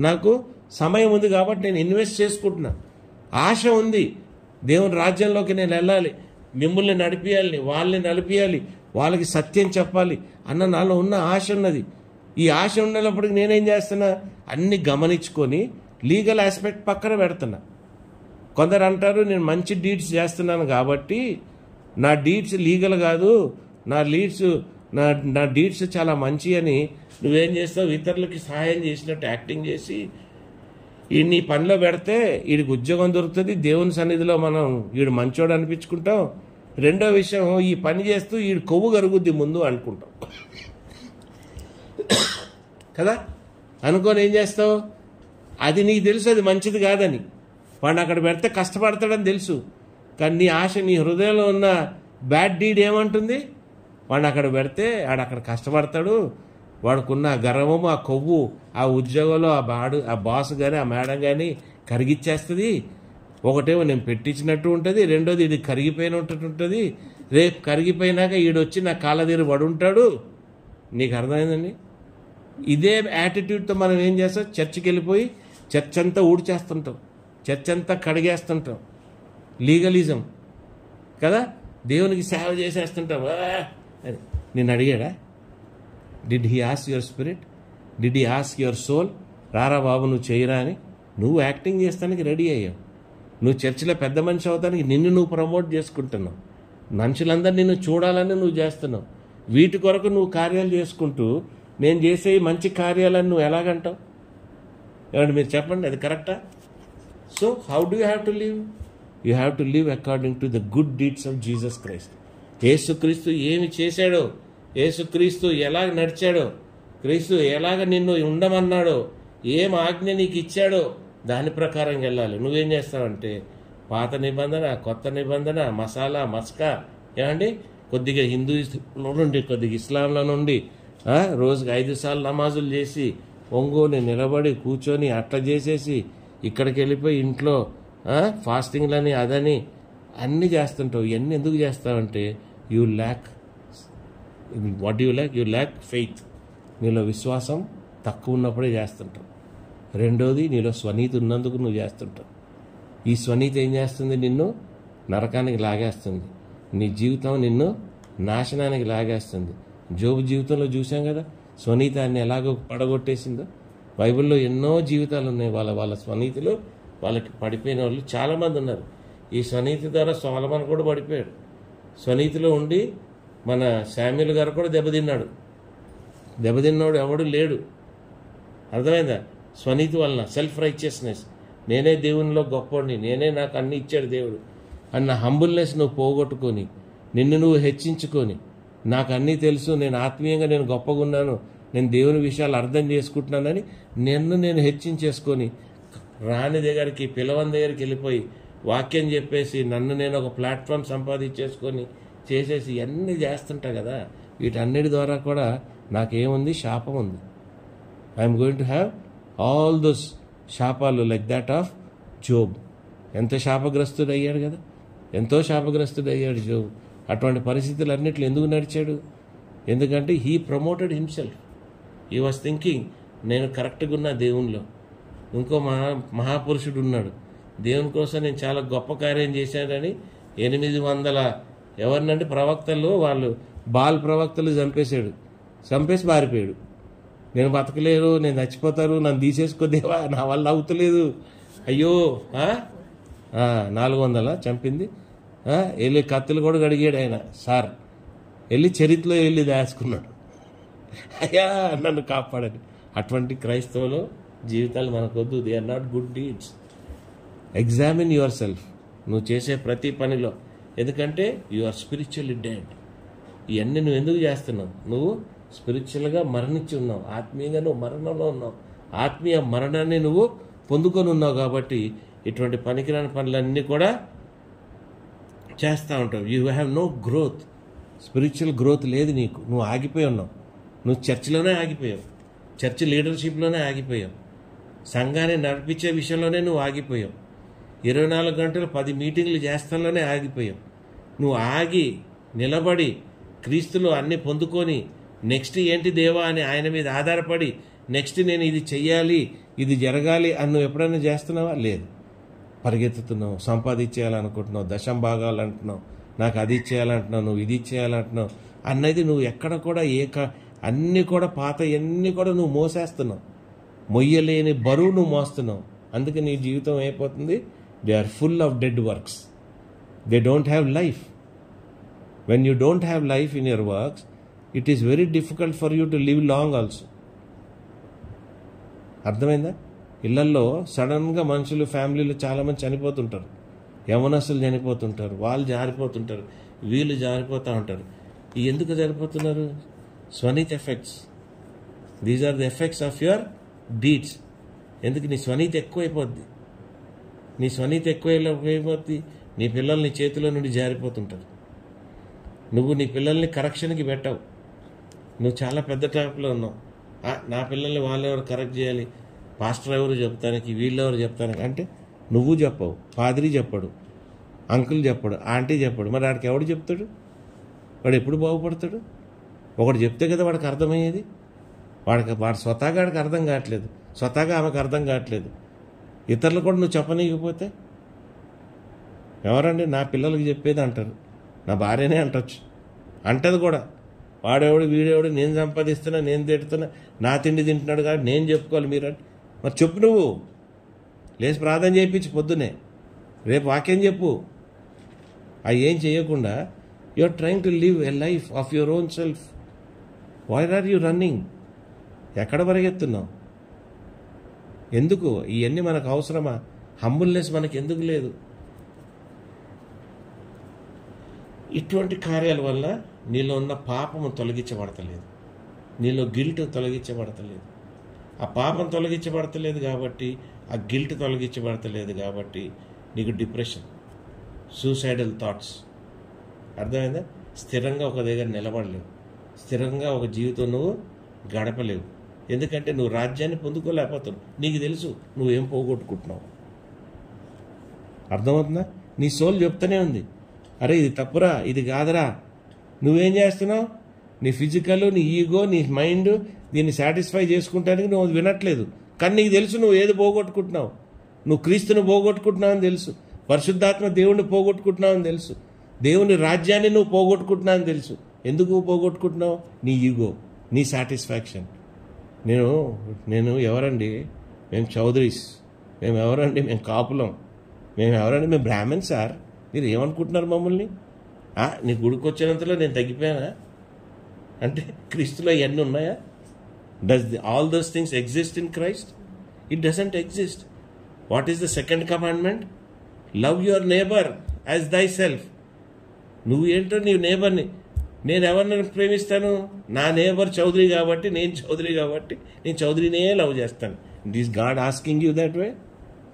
నాకు సమయం ఉంది కాబట్టి నేను ఇన్వెస్ట్ చేసుకుంటున్నా. ఆశ ఉంది, దేవుని రాజ్యంలోకి నేను వెళ్ళాలి, మిమ్మల్ని నడిపియాలి, వాళ్ళని నడిపియాలి, వాళ్ళకి సత్యం చెప్పాలి అన్న నాలో ఉన్న ఆశ ఉన్నది. ఈ ఆశ ఉన్నప్పటికీ నేనేం చేస్తున్నా, అన్ని గమనించుకొని లీగల్ ఆస్పెక్ట్ పక్కన పెడుతున్నా. కొందరు అంటారు నేను మంచి డీడ్స్ చేస్తున్నాను కాబట్టి నా డీడ్స్ లీగల్ కాదు, నా డీడ్స్ చాలా మంచి అని నువ్వేం చేస్తావు, ఇతరులకి సహాయం చేసినట్టు యాక్టింగ్ చేసి ఈ నీ పనిలో పెడితే వీడికి ఉద్యోగం దొరుకుతుంది, దేవుని సన్నిధిలో మనం వీడు మంచోడు అనిపించుకుంటాం. రెండో విషయం, ఈ పని చేస్తూ వీడు కొవ్వు కరుగుద్ది ముందు అనుకుంటాం కదా. అనుకొని ఏం చేస్తావు, అది నీకు తెలుసు అది మంచిది కాదని, వాడిని అక్కడ పెడితే కష్టపడతాడని తెలుసు. కానీ నీ ఆశ, నీ హృదయంలో ఉన్న బ్యాడ్ డీడ్ ఏమంటుంది, వాడిని అక్కడ పెడితే వాడు అక్కడ కష్టపడతాడు, వాడుకున్న గర్వము, ఆ కొవ్వు, ఆ ఉద్యోగంలో ఆ బాస్ కానీ ఆ మేడం కానీ కరిగిచ్చేస్తుంది. ఒకటేమో నేను పెట్టించినట్టు ఉంటుంది, రెండోది ఇది కరిగిపోయినట్టు ఉంటుంది. రేపు కరిగిపోయినాక ఈడొచ్చి నా కాళ్ళ దగ్గర పడుంటాడు. నీకు అర్థమైందండి? ఇదే యాటిట్యూడ్తో మనం ఏం చేస్తాం, చర్చికి వెళ్ళిపోయి చర్చ్ అంతా ఊడ్చేస్తుంటాం, చర్చ్ అంతా కడిగేస్తుంటాం. లీగలిజం కదా, దేవునికి సేవ చేసేస్తుంటాం అని. నేను అడిగాడా? Did he ask your spirit, did he ask your soul, రారా బాబు నువ్వు చేయరా అని? నువ్వు యాక్టింగ్ చేస్తానికి రెడీ అయ్యావు. నువ్వు చర్చిలో పెద్ద మనిషి అవడానికి నిన్ను నువ్వు ప్రమోట్ చేసుకుంటున్నావు, మనుషులందరూ నిన్ను చూడాలని నువ్వు చేస్తున్నావు. వీటి కొరకు నువ్వు కార్యాలు చేసుకుంటూ నేను చేసే మంచి కార్యాలని నువ్వు ఎలాగంటావు? ఏమంటే మీరు చెప్పండి, అది కరెక్టా? So how do you have to live? You have to live according to the good deeds of Jesus Christ. యేసుక్రీస్తు ఏమి చేశాడో, యేసుక్రీస్తు ఎలాగ నడిచాడో, క్రీస్తు ఎలాగ నిన్ను ఉండమన్నాడో, ఏం ఆజ్ఞ నీకు ఇచ్చాడో దాని ప్రకారం వెళ్ళాలి. నువ్వేం చేస్తావంటే పాత నిబంధన, కొత్త నిబంధన, మసాలా, మస్కా, ఏమండి కొద్దిగా హిందూయిజంలో నుండి, కొద్దిగా ఇస్లాంలో నుండి రోజుకి 5 సార్లు నమాజులు చేసి ఒంగోని నిలబడి కూర్చొని అట్లా చేసేసి ఇక్కడికి వెళ్ళిపోయి ఇంట్లో ఫాస్టింగ్లని అదని అన్నీ చేస్తుంటావు. ఇవన్నీ ఎందుకు చేస్తావంటే you lack you lack faith. నీలో విశ్వాసం తక్కువ ఉన్నప్పుడే చేస్తుంటావు. రెండోది, నీలో స్వనీతి ఉన్నందుకు నువ్వు చేస్తుంటావు. ఈ స్వనీతి ఏం చేస్తుంది? నిన్ను నరకానికి లాగేస్తుంది. నీ జీవితం నిన్ను నాశనానికి లాగేస్తుంది. జోబు జీవితంలో చూసాం కదా స్వనీతాన్ని ఎలాగో పడగొట్టేసిందో. బైబిల్లో ఎన్నో జీవితాలు ఉన్నాయి. వాళ్ళ స్వనీతిలో వాళ్ళకి పడిపోయిన వాళ్ళు చాలామంది ఉన్నారు. ఈ స్వనీతి ద్వారా సొలొమోను కూడా పడిపోయాడు. స్వనీతిలో ఉండి మన శామ్యూల్ గారు కూడా దెబ్బతిన్నాడు ఎవడు లేడు. అర్థమైందా? స్వనీతి వలన సెల్ఫ్ రైచియస్నెస్, నేనే దేవునిలో గొప్పవాడిని, నేనే నాకు అన్ని ఇచ్చాడు దేవుడు అన్న హంబుల్నెస్ నువ్వు పోగొట్టుకొని, నిన్ను నువ్వు హెచ్చించుకొని, నాకు అన్నీ తెలుసు, నేను ఆత్మీయంగా నేను గొప్పగా ఉన్నాను, నేను దేవుని విషయాలు అర్థం చేసుకుంటున్నానని నేను హెచ్చించేసుకొని రాని దగ్గరికి పిలవని దగ్గరికి వెళ్ళిపోయి వాక్యం చెప్పేసి నన్ను నేను ఒక ప్లాట్ఫామ్ సంపాదించేసుకొని చేసేసి ఇవన్నీ చేస్తుంటా కదా. వీటన్నిటి ద్వారా కూడా నాకేముంది? శాపం ఉంది. I'm going to have all those శాపాలు లైక్ దాట్ ఆఫ్ జోబ్. ఎంత శాపగ్రస్తుడు అయ్యాడు కదా, ఎంతో శాపగ్రస్తుడు అయ్యాడు జోబ్. అటువంటి పరిస్థితులు అన్నిట్లు ఎందుకు నడిచాడు? ఎందుకంటే he promoted himself. He was thinking నేను కరెక్ట్గా ఉన్నా దేవునిలో. ఇంకో మహాపురుషుడు ఉన్నాడు, దేవుని కోసం నేను చాలా గొప్ప కార్యం చేశానని 800 ఎవరినంటే ప్రవక్తలు, వాళ్ళు బాల్ ప్రవక్తలు చంపేసి పారిపోయాడు. నేను బతకలేరు, నేను చచ్చిపోతారు, నన్ను తీసేసుకోదేవా, నా వల్ల అవుతలేదు, అయ్యో 400 చంపింది. వెళ్ళి కత్తులు కూడా గడిగాడు ఆయన. సార్ వెళ్ళి చరిత్రలో వెళ్ళి దాచుకున్నాడు, అయ్యా నన్ను కాపాడని. అటువంటి క్రైస్తవులు జీవితాలు మనకొద్దు. They are not good deeds. Examine yourself నువ్వు చేసే ప్రతి పనిలో. ఎందుకంటే యు ఆర్ స్పిరిచువల్లీ డెడ్. ఇవన్నీ నువ్వు ఎందుకు చేస్తున్నావు? నువ్వు స్పిరిచువల్గా మరణించి ఉన్నావు, ఆత్మీయంగా నువ్వు మరణంలో ఉన్నావు, ఆత్మీయ మరణాన్ని నువ్వు పొందుకొని ఉన్నావు. కాబట్టి ఇటువంటి పనికిరాని పనులన్నీ కూడా చేస్తూ ఉంటావు. You have no growth. Spiritual growth లేదు నీకు. నువ్వు ఆగిపోయి ఉన్నావు. నువ్వు చర్చిలోనే ఆగిపోయావు, చర్చ్ లీడర్షిప్లోనే ఆగిపోయావు, సంఘాన్ని నడిపించే విషయంలోనే నువ్వు ఆగిపోయావు, 24 గంటలు 10 మీటింగ్లు చేస్తాలోనే ఆగిపోయావు. నువ్వు ఆగి నిలబడి క్రీస్తులో అన్నీ పొందుకొని నెక్స్ట్ ఏంటి దేవా అని ఆయన మీద ఆధారపడి నెక్స్ట్ నేను ఇది చెయ్యాలి, ఇది జరగాలి అని నువ్వు ఎప్పుడైనా చేస్తున్నావా? లేదు. పరిగెత్తుతున్నావు, సంపాదించేయాలనుకుంటున్నావు, దశం భాగాలు అంటున్నావు, నాకు అది ఇచ్చేయాలంటున్నావు, నువ్వు ఇది ఇచ్చేయాలంటున్నావు అన్నది నువ్వు ఎక్కడ కూడా అన్నీ కూడా పాత అన్నీ కూడా నువ్వు మోసేస్తున్నావు. మొయ్యలేని బరువు నువ్వు మోస్తున్నావు. అందుకే నీ జీవితం అయిపోతుంది. They are full of dead works. They don't have life. When you don't have life in your works, it is very difficult for you to live long also. అర్థమైందా? ఇళ్లల్లో సడన్గా మనుషులు, ఫ్యామిలీలు చాలామంది చనిపోతుంటారు. యవనస్తులు చనిపోతుంటారు, వాళ్ళు జారిపోతుంటారు, వీళ్ళు జారిపోతూ ఉంటారు. ఎందుకు జారిపోతున్నారు? స్వనీతి effects. These are the effects of your deeds. ఎందుకు? నీ స్వనీతి ఎక్కువైపోద్ది. నీ స్వనీతి ఎక్కువైపోద్ది, నీ పిల్లలు నీ చేతిలో నుండి జారిపోతుంటారు. నువ్వు నీ పిల్లల్ని కరెక్షన్కి పెట్టావు. నువ్వు చాలా పెద్ద టైప్లో ఉన్నావు. నా పిల్లల్ని వాళ్ళెవరు కరెక్ట్ చేయాలి, పాస్టర్ ఎవరు చెప్తానికి, వీళ్ళెవరు చెప్తానికి అంటే నువ్వు చెప్పవు, పాదిరి చెప్పడు, అంకుల్ చెప్పడు, ఆంటీ చెప్పడు. మరి వాడికి ఎవడు చెప్తాడు? వాడు ఎప్పుడు బాగుపడతాడు? ఒకటి చెప్తే కదా వాడికి అర్థమయ్యేది. వాడు స్వతహాగా వాడికి అర్థం కావట్లేదు, స్వతహాగా ఆమెకు అర్థం కావట్లేదు. ఇతరులు కూడా నువ్వు చెప్పనీయకపోతే ఎవరండి నా పిల్లలకి చెప్పేది అంటారు. నా భార్యనే అంటచ్చు, అంటది కూడా. వాడెవడు వీడెవడు, నేను సంపాదిస్తున్నా, నేను తిడుతున్నా, నా తిండి తింటున్నాడు కాబట్టి నేను చెప్పుకోవాలి మీరంటే. మరి చెప్పు, నువ్వు లేచి ప్రార్థన చేయించి పొద్దునే రేపు వాక్యం చెప్పు. అవి ఏం చేయకుండా you are trying to live a life of your own self. Where are you running? ఎక్కడ పరిగెత్తున్నావు? ఎందుకు? ఇవన్నీ మనకు అవసరమా? హంబుల్నెస్ మనకి ఎందుకు లేదు? ఇటువంటి కార్యాల వల్ల నీలో ఉన్న పాపము తొలగించబడతలేదు, నీలో గిల్ట్ తొలగించబడతలేదు. ఆ పాపం తొలగించబడతలేదు కాబట్టి, ఆ గిల్ట్ తొలగించబడతలేదు కాబట్టి నీకు డిప్రెషన్, సూసైడల్ థాట్స్. అర్థమైందా? స్థిరంగా ఒక దగ్గర నిలబడలేవు, స్థిరంగా ఒక జీవితం నువ్వు గడపలేవు. ఎందుకంటే నువ్వు రాజ్యాన్ని పొందుకోలేకపోతున్నావు. నీకు తెలుసు నువ్వేం పోగొట్టుకుంటున్నావు. అర్థమవుతుందా? నీ సోల్ చెప్తూనే ఉంది, అరే ఇది తప్పురా, ఇది కాదురా. నువ్వేం చేస్తున్నావు? నీ ఫిజికల్, నీ ఈగో, నీ మైండ్ దీన్ని సాటిస్ఫై చేసుకుంటానికి నువ్వు వినట్లేదు. కానీ నీకు తెలుసు నువ్వు ఏది పోగొట్టుకుంటున్నావు. నువ్వు క్రీస్తుని పోగొట్టుకుంటున్నావు అని తెలుసు, పరిశుద్ధాత్మ దేవుణ్ణి పోగొట్టుకుంటున్నావు అని తెలుసు, దేవుని రాజ్యాన్ని నువ్వు పోగొట్టుకుంటున్నావు అని తెలుసు. ఎందుకు పోగొట్టుకుంటున్నావు? నీ ఈగో, నీ సాటిస్ఫాక్షన్. నేను ఎవరండి? మేము చౌదరీస్. మేము ఎవరండి? మేము కాపులం. మేము ఎవరండి? మేము బ్రాహ్మణ్ సార్. మీరు ఏమనుకుంటున్నారు మమ్మల్ని? నీ గుడికి వచ్చినంతలో నేను తగ్గిపోయానా? అంటే క్రీస్తులో ఇవన్నీ ఉన్నాయా? Does all those things exist in Christ? It doesn't exist. What is the second commandment? Love your neighbour as దై సెల్ఫ్. నువ్వు ఏంటో నీ నేబర్ని, నేను ఎవరిని ప్రేమిస్తాను? నా నేబర్ చౌదరి కాబట్టి, నేను చౌదరి కాబట్టి నేను చౌదరినే లవ్ చేస్తాను. It is God asking you that way.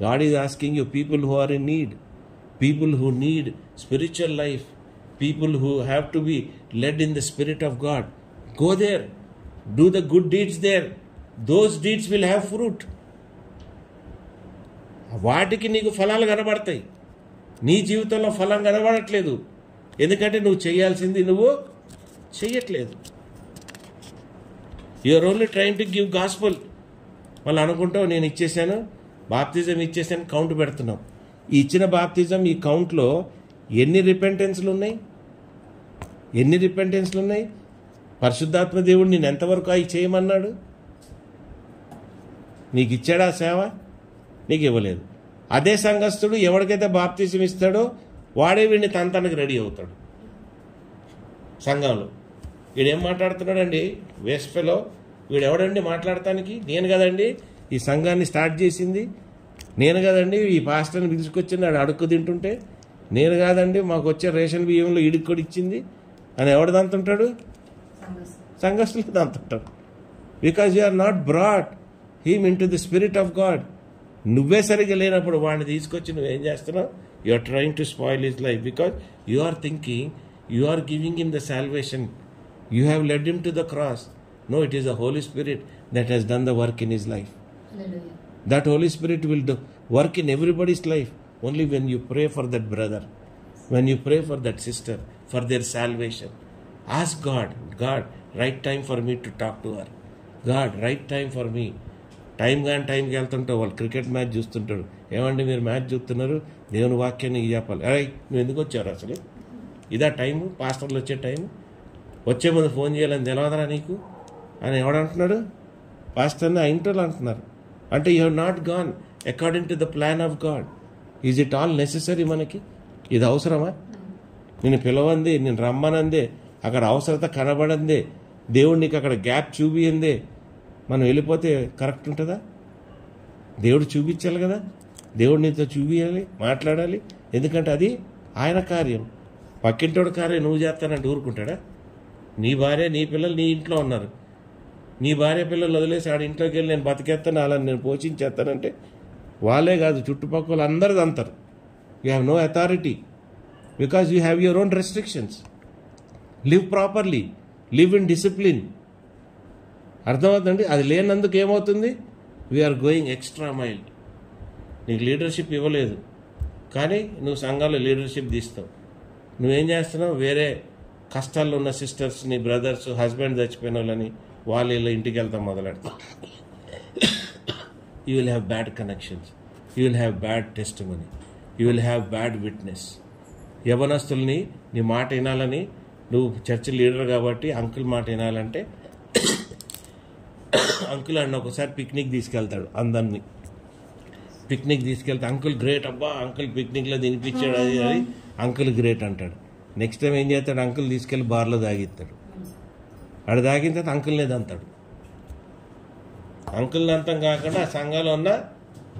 God is asking you people who are in need, people who need spiritual life, people who have to be led in the Spirit of God. Go there, do the good deeds there. Those deeds will have fruit. వాటికి నీకు ఫలాలు కనబడతాయి. నీ జీవితంలో ఫలం కనబడట్లేదు, ఎందుకంటే నువ్వు చేయాల్సింది నువ్వు చెయ్యట్లేదు. You're only trying to give gospel. మళ్ళీ అనుకుంటావు నేను ఇచ్చేసాను, బాప్తిజం ఇచ్చేసాను, కౌంట్ పెడుతున్నావు. ఈ ఇచ్చిన బాప్తిజం ఈ కౌంట్లో ఎన్ని రిపెంటెన్స్లు ఉన్నాయి? ఎన్ని రిపెంటెన్స్లు ఉన్నాయి? పరిశుద్ధాత్మ దేవుడు నేను ఎంతవరకు అవి చేయమన్నాడు? నీకు ఇచ్చాడా సేవ? నీకు ఇవ్వలేదు. అదే సంఘస్థుడు ఎవరికైతే బాప్తిజం ఇస్తాడో వాడే వీడిని తనకి రెడీ అవుతాడు. సంఘంలో వీడేం మాట్లాడుతున్నాడండి? Waste fellow. వీడు ఎవడండి మాట్లాడటానికి? నేను కదండి ఈ సంఘాన్ని స్టార్ట్ చేసింది, నేను కదండి ఈ పాస్టర్ని పిలుచుకొచ్చింది, ఆడు అడుక్కు తింటుంటే, నేను కాదండి మాకు వచ్చే రేషన్ బియ్యంలో ఇడుక్కొడి ఇచ్చింది అని ఎవడు దంతుంటాడు? సంఘస్థులు దంతుంటాడు. Because you are not brought him into the spirit of God. నువ్వే సరిగ్గా లేనప్పుడు వాడిని తీసుకొచ్చి నువ్వేం చేస్తున్నావు? You are trying to spoil his life because you are thinking you are giving him the salvation. You have led him to the cross. No, it is the Holy Spirit that has done the work in his life. Hallelujah. That Holy Spirit will do work in everybody's life only when you pray for that brother, when you pray for that sister, for their salvation. Ask God, God, right time for me to talk to her. God, right time for me. టైంకి వెళ్తుంటావు, వాళ్ళు cricket match చూస్తుంటాడు. ఏమండి మీరు match చూస్తున్నారు, దేవుని వాక్యాన్ని చెప్పాలి. అరే నువ్వు ఎందుకు వచ్చారు అసలు? ఇదా టైము? పాస్టర్లు వచ్చే టైము? వచ్చే ముందు ఫోన్ చేయాలని తెలవదరా నీకు అని ఎవడంటున్నాడు? పాస్టర్ని ఆ ఇంటర్లు అంటున్నారు. అంటే you have not gone according to the plan of God. Is it all necessary? మనకి ఇది అవసరమా? నేను పిలవందే, నేను రమ్మనందే, అక్కడ అవసరత కనబడందే, దేవుడు నీకు అక్కడ గ్యాప్ చూపియందే మనం వెళ్ళిపోతే కరెక్ట్ ఉంటుందా? దేవుడు చూపించాలి కదా, దేవుడు నీతో చూపించాలి, మాట్లాడాలి. ఎందుకంటే అది ఆయన కార్యం. పక్కింటోడు కార్యం నువ్వు చేస్తానంటే ఊరుకుంటాడా? నీ భార్య నీ పిల్లలు నీ ఇంట్లో ఉన్నారు, నీ భార్య పిల్లలు వదిలేసి ఆడ ఇంట్లోకి వెళ్ళి నేను బతికేస్తాను, అలా నేను పోషించేస్తానంటే వాళ్ళే కాదు చుట్టుపక్కల అందరిది అంటారు. You have no authority because you have your own restrictions. Live properly, live in discipline. అర్థమవుతుందండి? అది లేనందుకు ఏమవుతుంది? We're going extra mile. నీకు లీడర్షిప్ ఇవ్వలేదు కానీ నువ్వు సంఘాల్లో లీడర్షిప్ తీస్తావు. నువ్వేం చేస్తున్నావు? వేరే కష్టాల్లో ఉన్న సిస్టర్స్ని, బ్రదర్స్, హస్బెండ్ చచ్చిపోయిన వాళ్ళని వాళ్ళు ఇలా ఇంటికి వెళ్తాం మొదలెడతాం. You will have bad connections, you will have bad testimony, you will have bad witness. యవనస్తుల్ని నీ మాట వినాలని, నువ్వు చర్చ్ లీడర్ కాబట్టి అంకుల్ మాట వినాలంటే అంకుల్ అన్న ఒకసారి పిక్నిక్ తీసుకెళ్తాడు. అందరినీ పిక్నిక్ తీసుకెళ్తే అంకుల్ గ్రేట్, అబ్బా అంకుల్ పిక్నిక్లో తినిపించాడు, అది అది అంకుల్ గ్రేట్ అంటాడు. నెక్స్ట్ టైం ఏం చేస్తాడు? అంకుల్ తీసుకెళ్ళి బార్లో తాగిస్తాడు. ఆడ తాగిన తర్వాత అంకుల్నే దంతాడు. అంకుల్ని అంతం కాకుండా ఆ సంఘంలో ఉన్న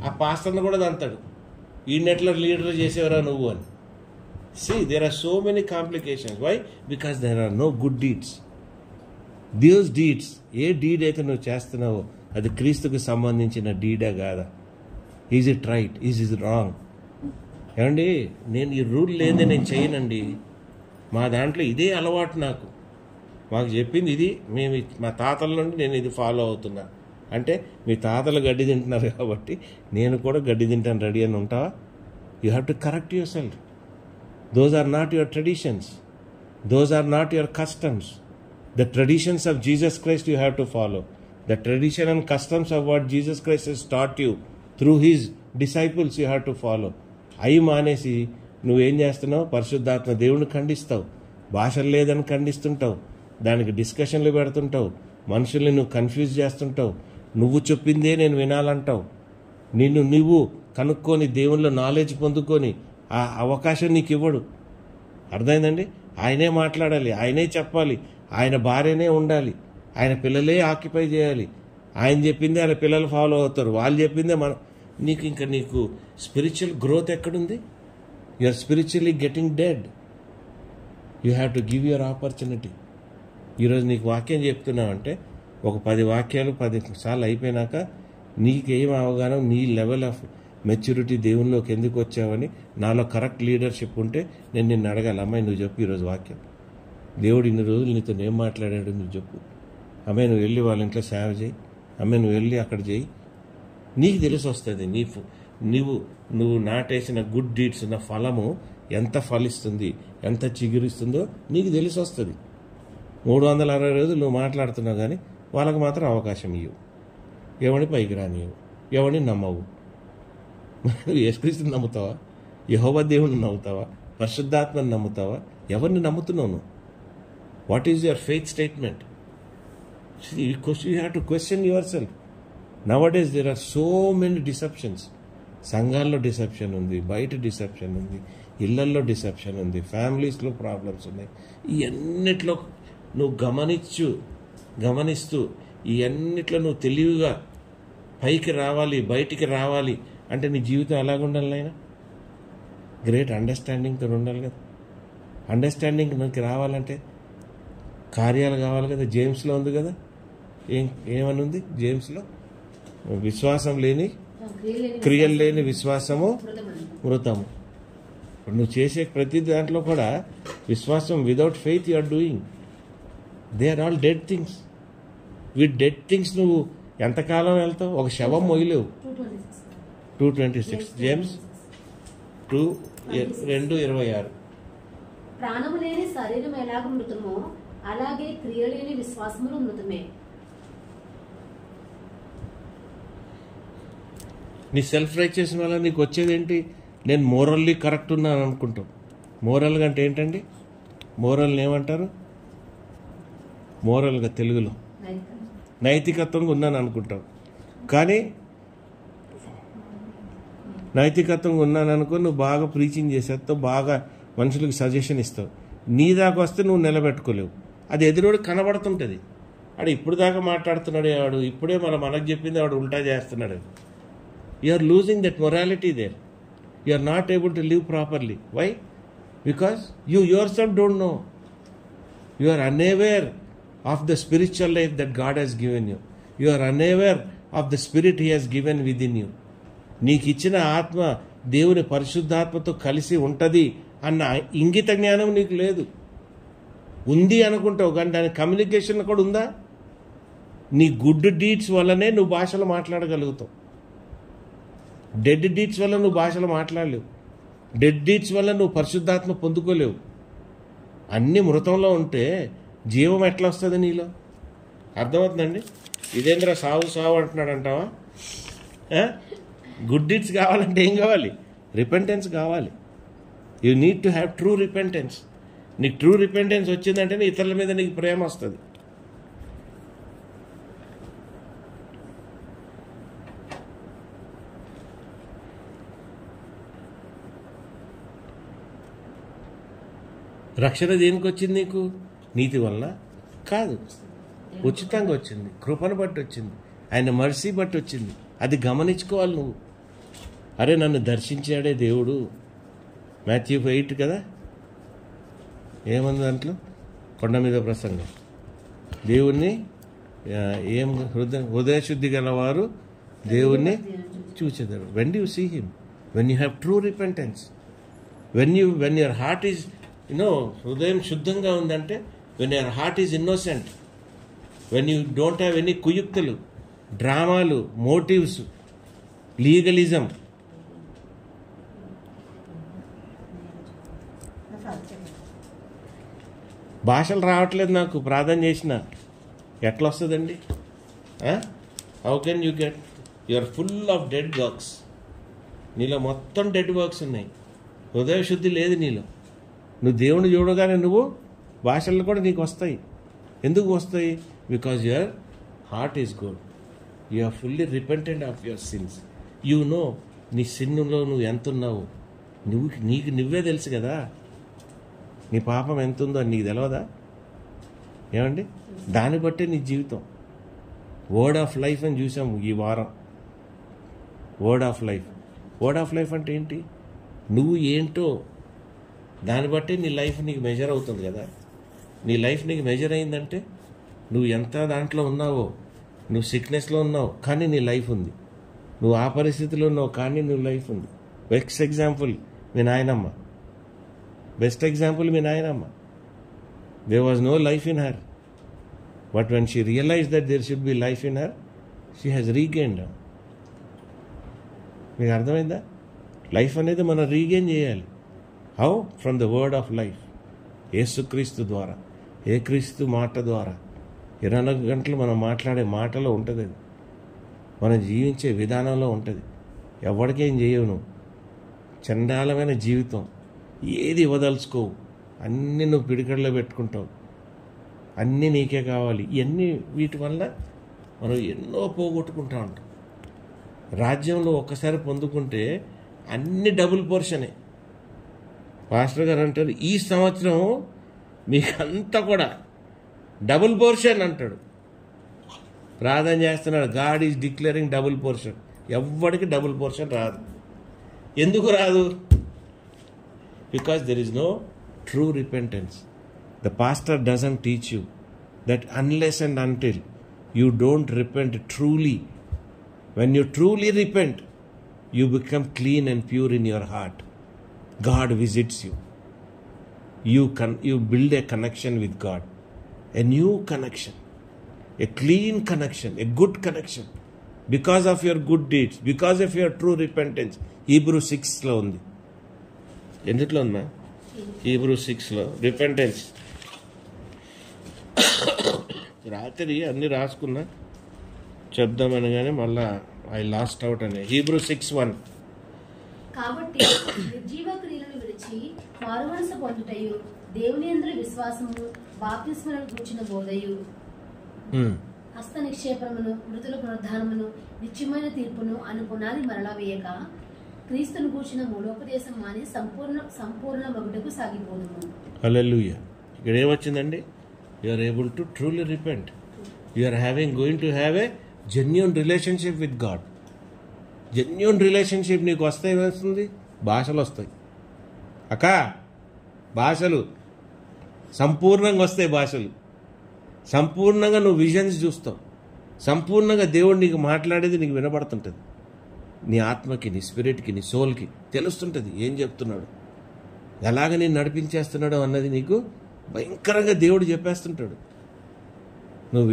ఆ పాస్టర్ని కూడా దంతాడు. ఈ నెట్లో లీడర్ చేసేవరా నువ్వు అని. See, there are so many complications. Why? Because there are no good deeds. Those deeds, ఏ డీడ్ అయితే నువ్వు చేస్తున్నావో అది క్రీస్తుకు సంబంధించిన డీడా కాదా? Is it right? Is it wrong? ఏమండి, నేను ఈ రూల్ లేదే నేను చేయనండి. మా దాంట్లో ఇదే అలవాటు. మాకు చెప్పింది ఇది, మా తాతల నుండి నేను ఇది ఫాలో అవుతున్నా. అంటే మీ తాతలు గడ్డి తింటున్నారు కాబట్టి నేను కూడా గడ్డి తింటాను రెడీ అని ఉంటావా? You have to correct your self. Those are not your traditions, those are not your customs. The traditions of Jesus Christ you have to follow. The tradition and customs of what Jesus Christ he's taught you through his disciples you have to follow. అవి మానేసి నువ్వేం చేస్తున్నావు? పరిశుద్ధాత్మ దేవుడిని ఖండిస్తావు, భాషలు లేదని ఖండిస్తుంటావు, దానికి డిస్కషన్లు పెడుతుంటావు, మనుషుల్ని నువ్వు కన్ఫ్యూజ్ చేస్తుంటావు, నువ్వు చెప్పిందే నేను వినాలంటావు. నువ్వు కనుక్కొని దేవుళ్ళో నాలెడ్జ్ పొందుకొని ఆ అవకాశం నీకు ఇవ్వడు. అర్థమైందండి? ఆయనే మాట్లాడాలి, ఆయనే చెప్పాలి, ఆయన భార్యనే ఉండాలి, ఆయన పిల్లలే ఆక్యుపై చేయాలి. ఆయన చెప్పిందే ఆయన పిల్లలు ఫాలో అవుతారు, వాళ్ళు చెప్పిందే నీకు స్పిరిచువల్ గ్రోత్ ఎక్కడుంది? You are spiritually getting dead. You have to give your opportunity. ఈరోజు నీకు వాక్యం చెప్తున్నావంటే ఒక 10 వాక్యాలు 10 సార్లు అయిపోయినాక నీకేం అవగానో, నీ లెవెల్ ఆఫ్ మెచ్యూరిటీ దేవునిలోకి ఎందుకు వచ్చావని, నాలో కరెక్ట్ లీడర్షిప్ ఉంటే నేను నిన్ను అడగాలి, అమ్మాయి నువ్వు చెప్పు ఈరోజు వాక్యం, దేవుడు ఇన్ని రోజులు నీతో ఏం మాట్లాడాడు నువ్వు చెప్పు. అమ్మాయి నువ్వు వెళ్ళి వాళ్ళ ఇంట్లో సేవ చేయి, అమ్మాయి నువ్వు వెళ్ళి అక్కడ చేయి. నీకు తెలిసి వస్తుంది నువ్వు నాటేసిన గుడ్ డీడ్స్ ఉన్న ఫలము ఎంత ఫలిస్తుంది, ఎంత చిగురిస్తుందో నీకు తెలిసి వస్తుంది. 360 రోజులు నువ్వు మాట్లాడుతున్నావు కానీ వాళ్ళకి మాత్రం అవకాశం ఇవ్వు. ఎవరిని పైకి రానివ్వు, ఎవరిని నమ్మవు. నువ్వు యేసుక్రీస్తుని నమ్ముతావా? యెహోవా దేవుని నమ్ముతావా? పరిశుద్ధాత్మని నమ్ముతావా? ఎవరిని నమ్ముతున్నావు నువ్వు? What is your faith statement? You have to question yourself. Nowadays there are so many deceptions. సంఘాల్లో డిసెప్షన్ ఉంది, బయట డిసెప్షన్ ఉంది, ఇళ్లల్లో డిసెప్షన్ ఉంది, ఫ్యామిలీస్లో ప్రాబ్లమ్స్ ఉన్నాయి. ఇవన్నిట్లో నువ్వు గమనిస్తూ ఇవన్నిట్లో నువ్వు తెలివిగా పైకి రావాలి, బయటికి రావాలి అంటే నీ జీవితం ఎలాగుండాలి నాయనా? గ్రేట్ అండర్స్టాండింగ్తో ఉండాలి కదా. అండర్స్టాండింగ్ నాకు రావాలంటే కార్యాలు కావాలి కదా. జేమ్స్లో ఉంది కదా, ఏమని ఉంది జేమ్స్లో? విశ్వాసం లేని క్రియలు లేని విశ్వాసము మృతము. ఇప్పుడు నువ్వు చేసే ప్రతి దాంట్లో కూడా విశ్వాసం, without faith you are doing. They are all dead things. With dead things నువ్వు ఎంతకాలం వెళ్తావు? ఒక శవం మొయ్యలేవు. 2:26 జేమ్స్ 2:26. ప్రాణము లేని శరీరం ఎలాగ మృతమో అలాగే క్రియ లేని విశ్వాసములు మృతమే. నీ సెల్ఫ్ రైచియస్ వల్ల నీకు వచ్చేదేంటి? నేను మోరల్లీ కరెక్ట్ ఉన్నాను అనుకుంటావు. మోరల్గా అంటే ఏంటండి? మోరల్ని ఏమంటారు? మోరల్గా తెలుగులో నైతికత్వంగా ఉన్నాను అనుకుంటావు. కానీ నైతికత్వంగా ఉన్నాను అనుకో, నువ్వు బాగా ప్రీచింగ్ చేసేస్తావు, బాగా మనుషులకు సజెషన్ ఇస్తావు. నీ దాకా వస్తే నువ్వు నిలబెట్టుకోలేవు. అది ఎదురోడు కనబడుతుంటుంది. ఆడు ఇప్పుడు దాకా మాట్లాడుతున్నాడు, వాడు ఇప్పుడే మనకు చెప్పింది వాడు ఉల్టా చేస్తున్నాడు. You are losing that morality there. You are not able to live properly. Why? Because you yourself don't know. You are unaware of the spiritual life that God has given you. You are unaware of the spirit He has given within you. నీకు ఇచ్చిన ఆత్మ దేవుని పరిశుద్ధాత్మతో కలిసి ఉంటుంది అన్న ఇంగిత జ్ఞానం నీకు లేదు. ఉంది అనుకుంటావు కానీ దాని కమ్యూనికేషన్ కూడా ఉందా? నీ గుడ్ డీడ్స్ వల్లనే నువ్వు భాషలు మాట్లాడగలుగుతావు. డెడ్ డీడ్స్ వల్ల నువ్వు భాషలు మాట్లాడలేవు. డెడ్ డీడ్స్ వల్ల నువ్వు పరిశుద్ధాత్మ పొందుకోలేవు. అన్ని మృతంలో ఉంటే జీవం ఎట్లా వస్తుంది నీలో? అర్థమవుతుందండి? ఇదేంద్ర సావు అంటున్నాడు అంటావా? గుడ్ డీడ్స్ కావాలంటే ఏం కావాలి? రిపెంటెన్స్ కావాలి. You need to have true repentance. నీకు ట్రూ రిపెంటెన్స్ వచ్చిందంటేనే ఇతరుల మీద నీకు ప్రేమ వస్తుంది. రక్షణ దేనికి వచ్చింది నీకు? నీతి వలన కాదు, ఉచితంగా వచ్చింది, కృపను బట్టి వచ్చింది, ఆయన మర్సీ బట్టి వచ్చింది. అది గమనించుకోవాలి నువ్వు. అరే నన్ను దర్శించాడే దేవుడు. మాథ్యూ 8 కదా, ఏముంది దాంట్లో? కొండ మీద ప్రసంగం. దేవుణ్ణి హృదయశుద్ధి గలవారు దేవుణ్ణి చూచెదరు. When you see him, when you have true repentance, when your heart is హృదయం శుద్ధంగా ఉందంటే when your heart is innocent, when you don't have any కుయుక్తులు, డ్రామాలు, మోటివ్స్, లీగలిజం. భాషలు రావట్లేదు నాకు, ప్రార్థన చేసిన ఎట్లా వస్తుందండి? How can you get? You are full of dead works. నీలో మొత్తం డెడ్ వర్క్స్ ఉన్నాయి, హృదయ శుద్ధి లేదు నీలో. నువ్వు దేవుని చూడగానే నువ్వు భాషలు కూడా నీకు వస్తాయి. ఎందుకు వస్తాయి? Because your heart is good, you are fully repentant of your sins. You know నీ సిన్నులో నువ్వు ఎంత ఉన్నావు, నీకు నువ్వే తెలుసు కదా. నీ పాపం ఎంత ఉందో నీకు తెలియదా? ఏమండి? దాన్ని బట్టే నీ జీవితం. వర్డ్ ఆఫ్ లైఫ్ అని చూసాము ఈ వారం. Word of life. Word of life అంటే ఏంటి? నువ్వు ఏంటో దాన్ని బట్టే నీ లైఫ్ నీకు మెజర్ అవుతుంది కదా. నీ లైఫ్ నీకు మెజర్ అయిందంటే నువ్వు ఎంత దాంట్లో ఉన్నావో. నువ్వు సిక్నెస్లో ఉన్నావు కానీ నీ లైఫ్ ఉంది, నువ్వు ఆ పరిస్థితిలో ఉన్నావు కానీ నువ్వు లైఫ్ ఉంది. బెస్ట్ ఎగ్జాంపుల్ మీ నాయనమ్మ. బెస్ట్ ఎగ్జాంపుల్ మీ నాయనమ్మ. There was no life in her, but when she realise that there should be life in her, she has regained. మీకు అర్థమైందా? లైఫ్ అనేది మనం రీగెయిన్ చేయాలి. How? From the word of life. Yesukristu ద్వారా, ఏ క్రీస్తు మాట ద్వారా. 24 గంటలు మనం మాట్లాడే మాటలో ఉంటుంది అది, మనం జీవించే విధానంలో ఉంటుంది. ఎవరికేం చేయవు నువ్వు. చండాలమైన జీవితం, ఏది ఇవ్వదలుచుకోవు, అన్నీ నువ్వు పిడికడలో పెట్టుకుంటావు, అన్నీ నీకే కావాలి. ఇవన్నీ వీటి వల్ల మనం ఎన్నో పోగొట్టుకుంటా ఉంటాం. రాజ్యంలో ఒక్కసారి పొందుకుంటే అన్ని డబుల్ పోర్షనే. పాస్టర్ గారు అంటారు, ఈ సంవత్సరం మీకంతా కూడా డబుల్ పోర్షన్ అంటాడు. ప్రార్థన చేస్తున్నాడు, God is declaring double portion. ఎవ్వడికి డబుల్ పోర్షన్ రాదు. ఎందుకు రాదు? Because there is no true repentance. The pastor doesn't teach you that unless and until you don't repent truly. When you truly repent, you become clean and pure in your heart. God visits you. You build a connection with God. A new connection. A clean connection. A good connection. Because of your good deeds. Because of your true repentance. Hebrews 6 lo undi. Enditlo undma? Hebrews 6 lo. Repentance. రాత్రి అన్ని రాసుకున్నా చెప్దామనగానే మళ్ళా I last out అనే. Hebrews 6:1. కాబట్టి నిర్జీవ క్రియలను విడిచి మారుమనసు పొందుటయు, దేవుని యందు విశ్వాసము, బాప్తిస్మలను కూర్చున్న బోధయు, హస్త నిక్షేపమును, మృతుల పునరుద్ధానమును, నిత్యమైన తీర్పును అను పునాది మరలా వేయక, క్రీస్తును కూర్చున్న మూలోపదేశం మాని సంపూర్ణ మగుటకు సాగిపోదుము. హల్లెలూయా. ఇక్కడ ఏమొచ్చిందండి? You are able to truly repent. You are going to have a genuine relationship with God. Genuine relationship నీకు వస్తే ఏమవుతుంది? భాషలు వస్తాయి. భాషలు సంపూర్ణంగా వస్తాయి. భాషలు సంపూర్ణంగా నువ్వు విజన్స్ చూస్తావు. సంపూర్ణంగా దేవుడు నీకు మాట్లాడేది నీకు వినపడుతుంటుంది. నీ ఆత్మకి, నీ స్పిరిట్కి, నీ సోల్కి తెలుస్తుంటుంది ఏం చెప్తున్నాడు, ఎలాగ నేను నడిపించేస్తున్నాడు అన్నది నీకు భయంకరంగా దేవుడు చెప్పేస్తుంటాడు. నువ్వు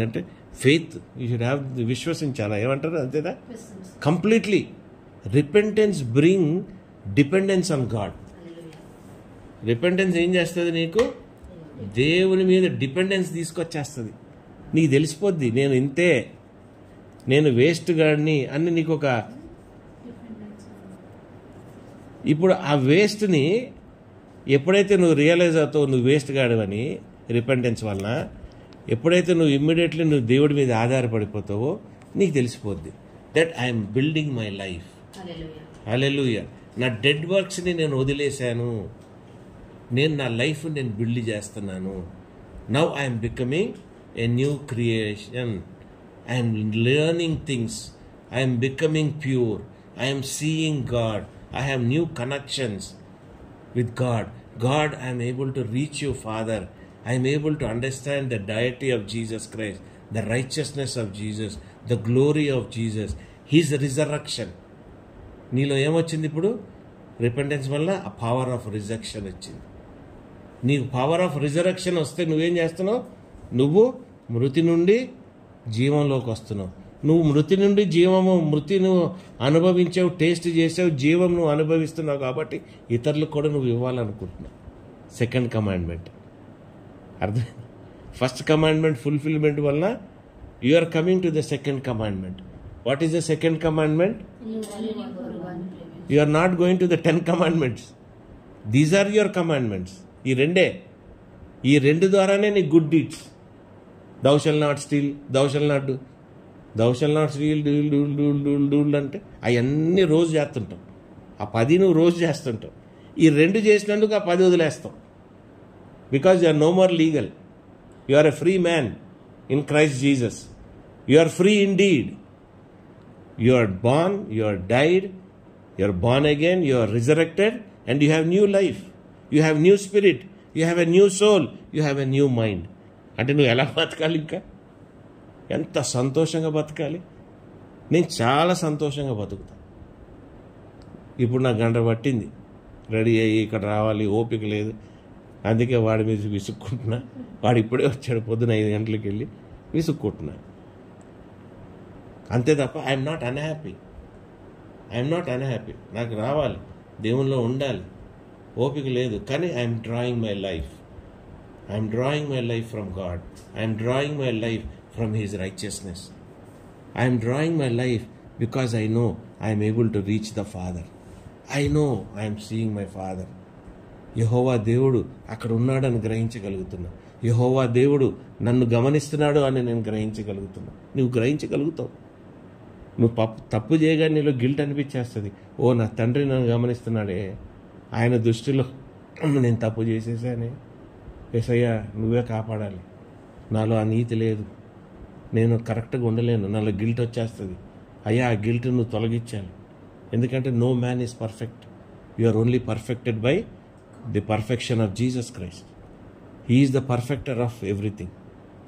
అంటే ఫెయిత్ యూ షుడ్ హ్యావ్, విశ్వసించాలా, ఏమంటారు అంతేనా? Completely. Repentance bring dependence on God. Repentance ఏం చేస్తుంది? నీకు దేవుని మీద డిపెండెన్స్ తీసుకొచ్చేస్తుంది. నీకు తెలిసిపోద్ది నేను ఇంతే, నేను వేస్ట్ గాడిని అని. నీకు ఒక ఇప్పుడు ఆ వేస్ట్ని ఎప్పుడైతే నువ్వు రియలైజ్ అవుతావు నువ్వు వేస్ట్ గాడివని రిపెంటెన్స్ వలన, ఎప్పుడైతే నువ్వు ఇమ్మీడియట్లీ నువ్వు దేవుడి మీద ఆధారపడిపోతావో నీకు తెలిసిపోద్ది that I'm building my life. Hallelujah. నా డెడ్ వర్క్స్ని నేను వదిలేశాను, నేను నా లైఫ్ నేను బిల్డ్ చేస్తున్నాను. Now I'm becoming a new creation. I'm learning things. I'm becoming pure. I'm seeing God. I have new connections with God. God, I am able to reach you, Father. I am able to understand the deity of Jesus Christ, the righteousness of Jesus, the glory of Jesus, His resurrection. నీలో ఏమొచ్చింది ఇప్పుడు? Repentance వల్ల ఆ power of rejection వచ్చింది. నీకు power of resurrection వస్తే నువ్వేం చేస్తున్నావు? నువ్వు మృతి నుండి జీవంలోకి వస్తున్నావు. నువ్వు మృతి నుండి మృతి నువ్వు అనుభవించావు, టేస్ట్ చేసావు, జీవం నువ్వు అనుభవిస్తున్నావు కాబట్టి ఇతరులకు కూడా నువ్వు ఇవ్వాలనుకుంటున్నావు. సెకండ్ కమాండ్మెంట్ అర్థం. ఫస్ట్ కమాండ్మెంట్ ఫుల్ఫిల్మెంట్ వలన you are coming to the second commandment. What is the second commandment? You are not going to the 10 commandments. These are your commandments. ఈ రెండు ద్వారానే నీ good deeds. thou shall not steal, thou shall not do, thou shall not steal, do అంటే అవన్నీ రోజు చేస్తుంటాం. ఆ 10 నువ్వు రోజు చేస్తుంటావు. ఈ 2 చేసినందుకు ఆ 10 వదిలేస్తాం. Because you are no more legal. You are a free man in Christ Jesus. You are free in deed. You are born, you are died, you are born again, you are resurrected and you have new life. You have new spirit, you have a new soul, you have a new mind. అంటే నువ్వు ఎలా బతకాలి? ఇంకా ఎంత సంతోషంగా బతకాలి. నేను చాలా సంతోషంగా బతుకుతా. ఇప్పుడు నాకు గంట పట్టింది రెడీ అయ్యి ఇక్కడ రావాలి, ఓపిక లేదు. అందుకే వాడి మీద విసుక్కుంటున్నా. వాడు ఇప్పుడే వచ్చాడు, పొద్దున 5 గంటలకు వెళ్ళి విసుక్కుంటున్నా. అంతే తప్ప ఐఎమ్ నాట్ అన్హ్యాపీ. నాకు రావాలి, దేవుల్లో ఉండాలి, ఓపిక లేదు. కానీ I'm drawing my life. I'm drawing my life from God. I'm drawing my life from his righteousness. I'm drawing my life because I know I'm able to reach the Father. I know I'm seeing my Father. యెహోవా దేవుడు అక్కడ ఉన్నాడని గ్రహించగలుగుతున్నా. యెహోవా దేవుడు నన్ను గమనిస్తున్నాడు అని నేను గ్రహించగలుగుతున్నా. నువ్వు గ్రహించగలుగుతావు. నువ్వు తప్పు చేయగానే నీలో గిల్ట్ అనిపించేస్తుంది. ఓ నా తండ్రి నన్ను గమనిస్తున్నాడే, ఆయన దృష్టిలో నేను తప్పు చేసేసానే, యేసయ్యా నువ్వే కాపాడాలి, నాలో ఆ నీతి లేదు, నేను కరెక్ట్గా ఉండలేను, నాలో గిల్ట్ వచ్చేస్తుంది. అయ్యా ఆ గిల్ట్ నువ్వు తొలగించాలి. ఎందుకంటే no man is perfect. You are only perfected by the perfection of Jesus Christ. He is the perfecter of everything.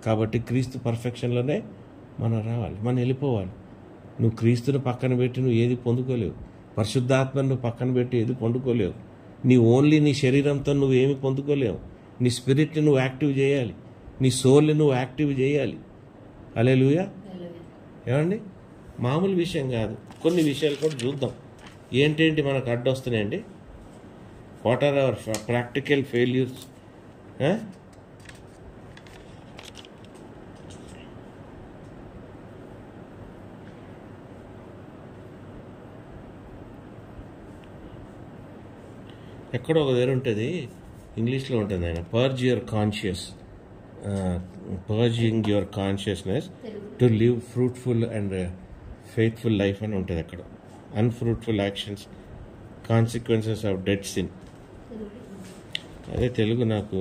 కాబట్టి క్రీస్తు పర్ఫెక్షన్లోనే మనం రావాలి, మనం వెళ్ళిపోవాలి. నువ్వు క్రీస్తుని పక్కన పెట్టి నువ్వు ఏది పొందుకోలేవు. పరిశుద్ధాత్మను నువ్వు పక్కన పెట్టి ఏది పొందుకోలేవు. ఓన్లీ నీ శరీరంతో నువ్వు ఏమి పొందుకోలేవు. నీ స్పిరిట్ని నువ్వు యాక్టివ్ చేయాలి, నీ సోల్ని నువ్వు యాక్టివ్ చేయాలి. హల్లెలూయా. ఏమండి, మామూలు విషయం కాదు. కొన్ని విషయాలు కూడా చూద్దాం. ఏంటేంటి మనకు అడ్డొస్తున్నాయండి. What are our practical failures? ఎక్కడో ఒక దగ్గర ఉంటుంది, ఇంగ్లీష్లో ఉంటుంది ఆయన, purging your consciousness to live fruitful and faithful life అని ఉంటుంది అక్కడ. Unfruitful actions, consequences of dead sin. అదే తెలుగు నాకు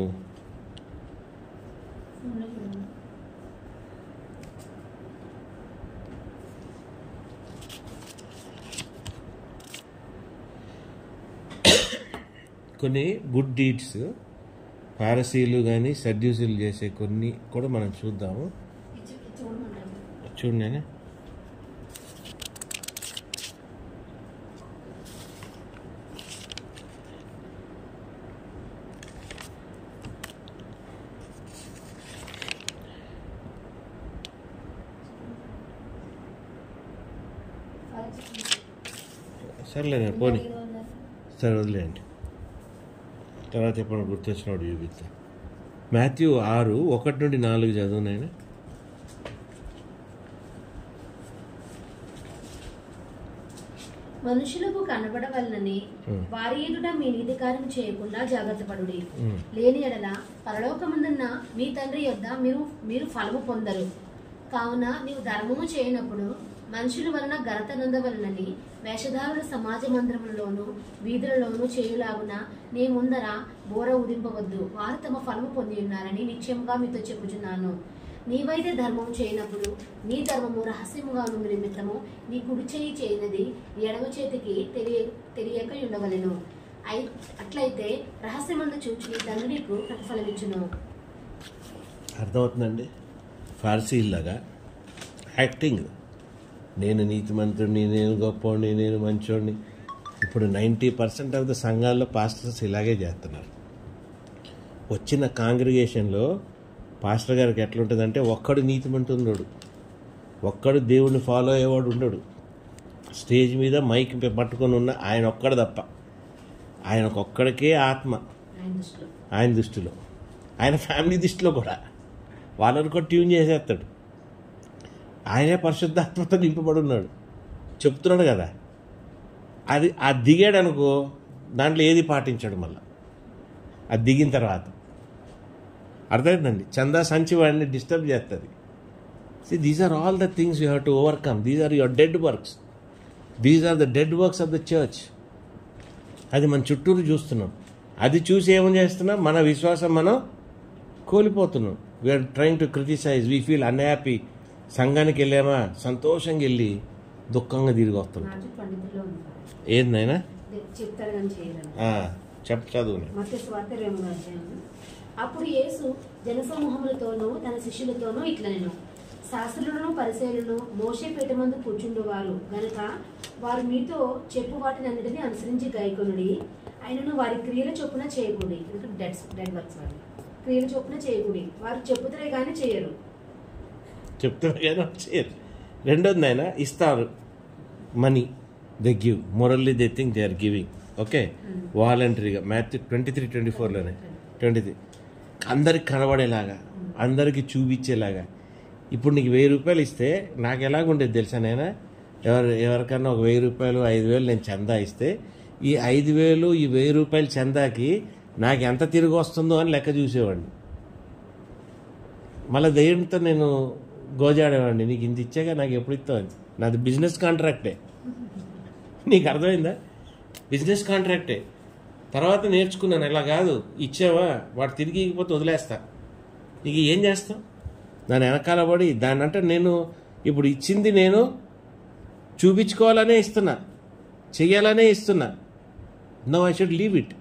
కొన్ని గుడ్ డీడ్స్ పారసీలు కానీ సడ్యూసీలు చేసే కొన్ని కూడా మనం చూద్దాము. చూడండి, సర్లేదు పోనీ, సరే వదిలేయండి, తర్వాత ఎప్పుడు గుర్తొచ్చినప్పుడు చూపిస్తా. మాథ్యూ 6:1-4 చదువునైనా. మనుషులకు కనబడవలనని వారి ఎదుట మీ నీతి కార్యం చేయకుండా జాగ్రత్త పడుడి. లేని ఎడల పరలోకమందున్న మీ తండ్రి యొద్ద మీరు ఫలము పొందరు. కావున నీవు ధర్మము చేయనప్పుడు మనుషుల వలన ఘనత నొందవలనని వేషధారుల సమాజ మందిరములలోను వీధులలోను చేయులాగున నీ ముందర బోర ఉదింపవద్దు. వారు తమ ఫలము పొంది ఉన్నారని నిశ్చయముగా మీతో చెప్పుచున్నాను. నీవైతే ధర్మము చేయనప్పుడు నీ ధర్మము రహస్యముగా నుండి నిమిత్తము నీ కుడి చేయి చేయనది ఎడమ చేతికి తెలియక ఉండవలెను. అట్లయితే రహస్యమందు చూచి నీ తండ్రి నీకు ప్రతిఫలమిచ్చును. అర్థమవుతుందండి. ఫార్సీలాగా యాక్టింగ్, నేను నీతిమంతుడిని, నేను గొప్పవాడిని, నేను మంచోడిని. ఇప్పుడు 90% ఆఫ్ ద సంఘాల్లో పాస్టర్స్ ఇలాగే చేస్తున్నారు. వచ్చిన కాంగ్రిగేషన్లో పాస్టర్ గారికి ఎట్లుంటుందంటే ఒక్కడు నీతిమంతుడు, ఒక్కడు దేవుడిని ఫాలో అయ్యేవాడు ఉండడు. స్టేజ్ మీద మైక్ పట్టుకొని ఉన్న ఆయన ఒక్కడు తప్ప, ఆయనకొక్కడికే ఆత్మ ఆయన దృష్టిలో, ఆయన ఫ్యామిలీ దృష్టిలో కూడా వాళ్ళని కూడా ట్యూన్ చేసేస్తాడు. ఆయనే పరిశుద్ధాత్మతో నింపబడి ఉన్నాడు, చెప్తున్నాడు కదా. అది దిగాడు అనుకో, దాంట్లో ఏది పాటించాడు మళ్ళీ అది దిగిన తర్వాత. అర్థమైందండి? చందా సంచి వాడిని డిస్టర్బ్ చేస్తుంది. See, these are all the things you have to overcome. These are your dead works. These are the dead works of the church. అది మన చుట్టూరు చూస్తున్నాం. అది చూసి ఏమని చేస్తున్నాం? మన విశ్వాసం మనం కోల్పోతున్నాం. We are trying to criticize, we feel unhappy. సంఘానికి వెళ్ళామా, సంతోషంగా వెళ్ళి దుఃఖంగా తిరిగి వస్తున్నాం. ఏందైనా చదువు. అప్పుడు యేసు జనసమూహములతోనూ తన శిష్యులతోనూ ఇట్లనెను, శాస్త్రులను పరిసయ్యులను మోషే పీఠమందు కూర్చుండువారు గనుక వారు మీతో చెప్పు వాటినన్నిటిని అనుసరించి గైకొనుడి. ఆయనను వారి క్రియల చొప్పున చేయకూడి, డెడ్ వర్క్స్ వారి క్రియల చొప్పున చేయకూడి. వారు చెప్పుతారే కానీ చేయరు. రెండోది ఆయన ఇస్తారు money, they give, morally they think they are giving. Okay, వాలంటరీగా. Matthew 23:24లోనే 23 అందరికి కనబడేలాగా, అందరికి చూపించేలాగా. ఇప్పుడు నీకు 1000 రూపాయలు ఇస్తే నాకు ఎలాగుండేది తెలుసా? నేను ఎవరికన్నా ఒక 1000 రూపాయలు 5000 నేను చందా ఇస్తే, ఈ 5000 ఈ 1000 రూపాయల చందాకి నాకు ఎంత తిరిగి వస్తుందో అని లెక్క చూసేవాడిని. మళ్ళీ దేవుడితో నేను గోజాడేవాడిని, నీకు ఇంత ఇచ్చాగా నాకు ఎప్పుడు ఇస్తావు అని. నాది బిజినెస్ కాంట్రాక్టే. నీకు అర్థమైందా? బిజినెస్ కాంట్రాక్టే. తర్వాత నేర్చుకున్నాను, ఇలా కాదు, ఇచ్చావా వాడు తిరిగి ఇకపోతే వదిలేస్తా. నీకు ఏం చేస్తావు? దాని వెనకాల పడి దాన్ని అంటే నేను ఇప్పుడు ఇచ్చింది నేను చూపించుకోవాలనే ఇస్తున్నా, చెయ్యాలనే ఇస్తున్నా. No, I should leave it.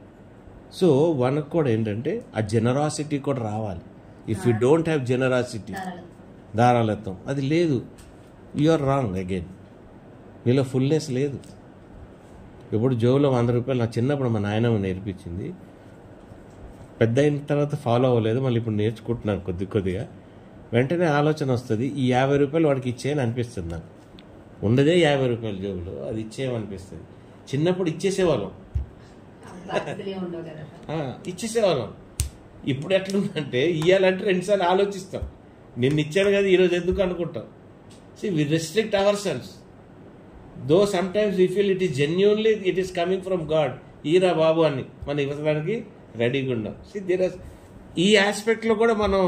So మనకు కూడా ఏంటంటే ఆ జెనరాసిటీ కూడా రావాలి. If you don't have generosity, ధారాళత్వం అది లేదు, యు ఆర్ రాంగ్ అగైన్. మీలో ఫుల్నెస్ లేదు. ఇప్పుడు జోబులో 100 రూపాయలు నా చిన్నప్పుడు మా నాయనమ్మ నేర్పించింది. పెద్ద అయిన తర్వాత ఫాలో అవ్వలేదు, మళ్ళీ ఇప్పుడు నేర్చుకుంటున్నాను కొద్దిగా. వెంటనే ఆలోచన వస్తుంది, ఈ 50 రూపాయలు వాడికి ఇచ్చేయని అనిపిస్తుంది నాకు. ఉండదే 50 రూపాయలు జోబులో, అది ఇచ్చేయమనిపిస్తుంది. చిన్నప్పుడు ఇచ్చేసేవాళ్ళం. ఇప్పుడు ఎట్లుందంటే ఇవ్వాలంటే 2 సార్లు ఆలోచిస్తాం. నిన్ను ఇచ్చాను కదా ఈరోజు ఎందుకు అనుకుంటాం. See, we restrict ourselves. Though sometimes we feel it is genuinely, it is coming from God. ఈరా బాబు అని మనం ఇవ్వడానికి రెడీగా ఉన్నాం. ఈ ఆస్పెక్ట్లో కూడా మనం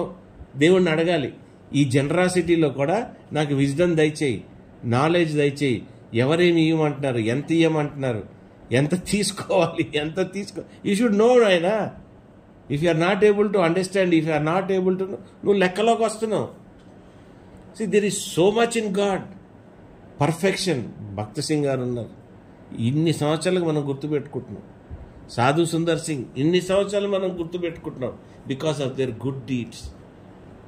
దేవుణ్ణి అడగాలి. ఈ జనరాసిటీలో కూడా నాకు విజ్డమ్ దయచేయి, నాలెడ్జ్ దయచేయి. ఎవరేమి ఇవ్వమంటున్నారు, ఎంత ఇవ్వమంటున్నారు, ఎంత తీసుకోవాలి, ఎంత యూ షుడ్ నో. ఆయన if you are not able to understand, if you are not able to, నువ్వు లెక్కలోకి వస్తున్నావు. There is so much in God. Perfection. Bakht Singh గారు ఉన్నారు, ఇన్ని సంవత్సరాలకు మనం గుర్తుపెట్టుకుంటున్నాం. సాధు సుందర్ సింగ్ ఇన్ని సంవత్సరాలు మనం గుర్తుపెట్టుకుంటున్నాం. Because of their good deeds,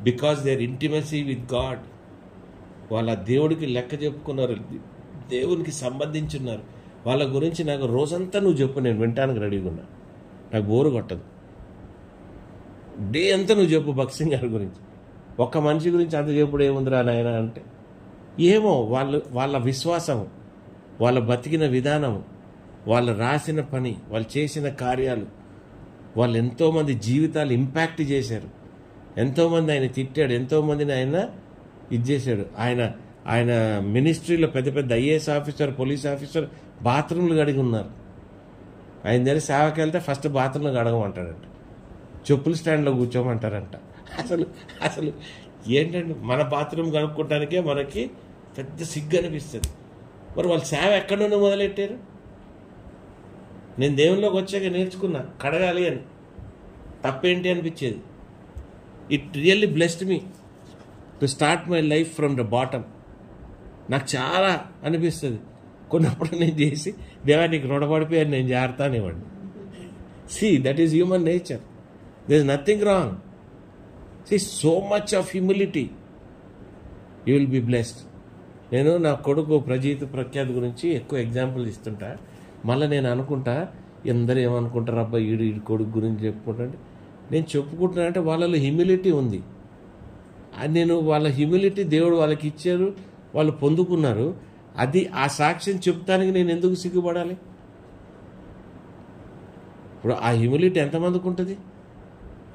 because their intimacy with God. వాళ్ళ దేవుడికి లెక్క చెప్పుకున్నారు, దేవునికి సంబంధించున్నారు. వాళ్ళ గురించి నాకు రోజంతా నువ్వు చెప్పు, నేను వినటానికి రెడీగా ఉన్నా. నాకు బోరు కొట్టదు. డే అంతా నువ్వు చెప్పు భక్త సింగ్ గారి గురించి. ఒక్క మనిషి గురించి అంత చెప్పుడు ఏముందిరా నాయన అంటే, ఏమో వాళ్ళ విశ్వాసం, వాళ్ళ బతికిన విధానం, వాళ్ళు రాసిన పని, వాళ్ళు చేసిన కార్యాలు, వాళ్ళు ఎంతోమంది జీవితాలు ఇంపాక్ట్ చేశారు. ఎంతోమంది ఆయన తిట్టాడు, ఎంతోమందిని ఆయన ఇది చేశాడు. ఆయన మినిస్ట్రీలో పెద్ద పెద్ద ఐఏఎస్ ఆఫీసర్, పోలీస్ ఆఫీసర్ బాత్రూమ్లు కడిగి ఉన్నారు. ఆయన దగ్గర సేవకి వెళ్తే ఫస్ట్ బాత్రూంలో కడగమంటాడంట, చెప్పుల స్టాండ్లో కూర్చోమంటారంట. అసలు ఏంటంటే మన బాత్రూమ్ కనుక్కోవటానికే మనకి పెద్ద సిగ్గు అనిపిస్తుంది. మరి వాళ్ళు సేవ ఎక్కడి నుండి మొదలెట్టారు? నేను దేవునిలోకి వచ్చాక నేర్చుకున్నా కడగాలి అని. తప్పేంటి అనిపించేది. It really blessed me to start my life from the bottom. నాకు చాలా అనిపిస్తుంది. కొన్నప్పుడు నేను చేసి దేవా నీకు రుణపడిపోయాను, నేను జాగ్రత్తనివ్వండి. That is human nature. There is nothing wrong. So much of humility, you will be blessed. నేను నా కొడుకు ప్రజీత్ ప్రఖ్యాత్ గురించి ఎక్కువ ఎగ్జాంపుల్ ఇస్తుంటా. మళ్ళీ నేను అనుకుంటా, అందరూ ఏమనుకుంటారు, అబ్బా ఈడు కొడుకు గురించి చెప్పుకుంటా. నేను చెప్పుకుంటున్నానంటే వాళ్ళలో హ్యూమిలిటీ ఉంది. నేను వాళ్ళ హ్యూమిలిటీ దేవుడు వాళ్ళకి ఇచ్చారు, వాళ్ళు పొందుకున్నారు. అది ఆ సాక్ష్యం చెప్తానికి నేను ఎందుకు సిగ్గుపడాలి? ఇప్పుడు ఆ హ్యూమిలిటీ ఎంతమందికి ఉంటుంది?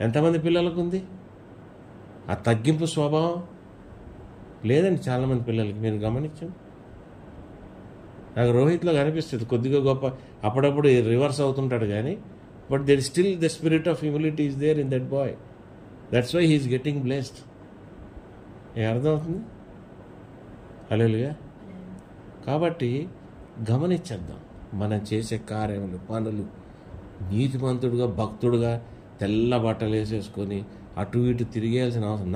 ఎంతమంది పిల్లలకు ఉంది? ఆ తగ్గింపు స్వభావం లేదండి చాలామంది పిల్లలకి. మీరు గమనించండి. నాకు రోహిత్లో కనిపిస్తుంది కొద్దిగా గొప్ప, అప్పుడప్పుడు రివర్స్ అవుతుంటాడు కానీ, but there still the spirit of humility is there in that boy. That's why he is getting blessed. అర్థమవుతుంది? హల్లెలూయా. కాబట్టి గమనించేద్దాం మనం చేసే కార్యములు, పనులు. నీతిమంతుడుగా, భక్తుడుగా తెల్ల బట్టలు వేసేసుకొని అటు ఇటు తిరిగేయాల్సిన అవసరం.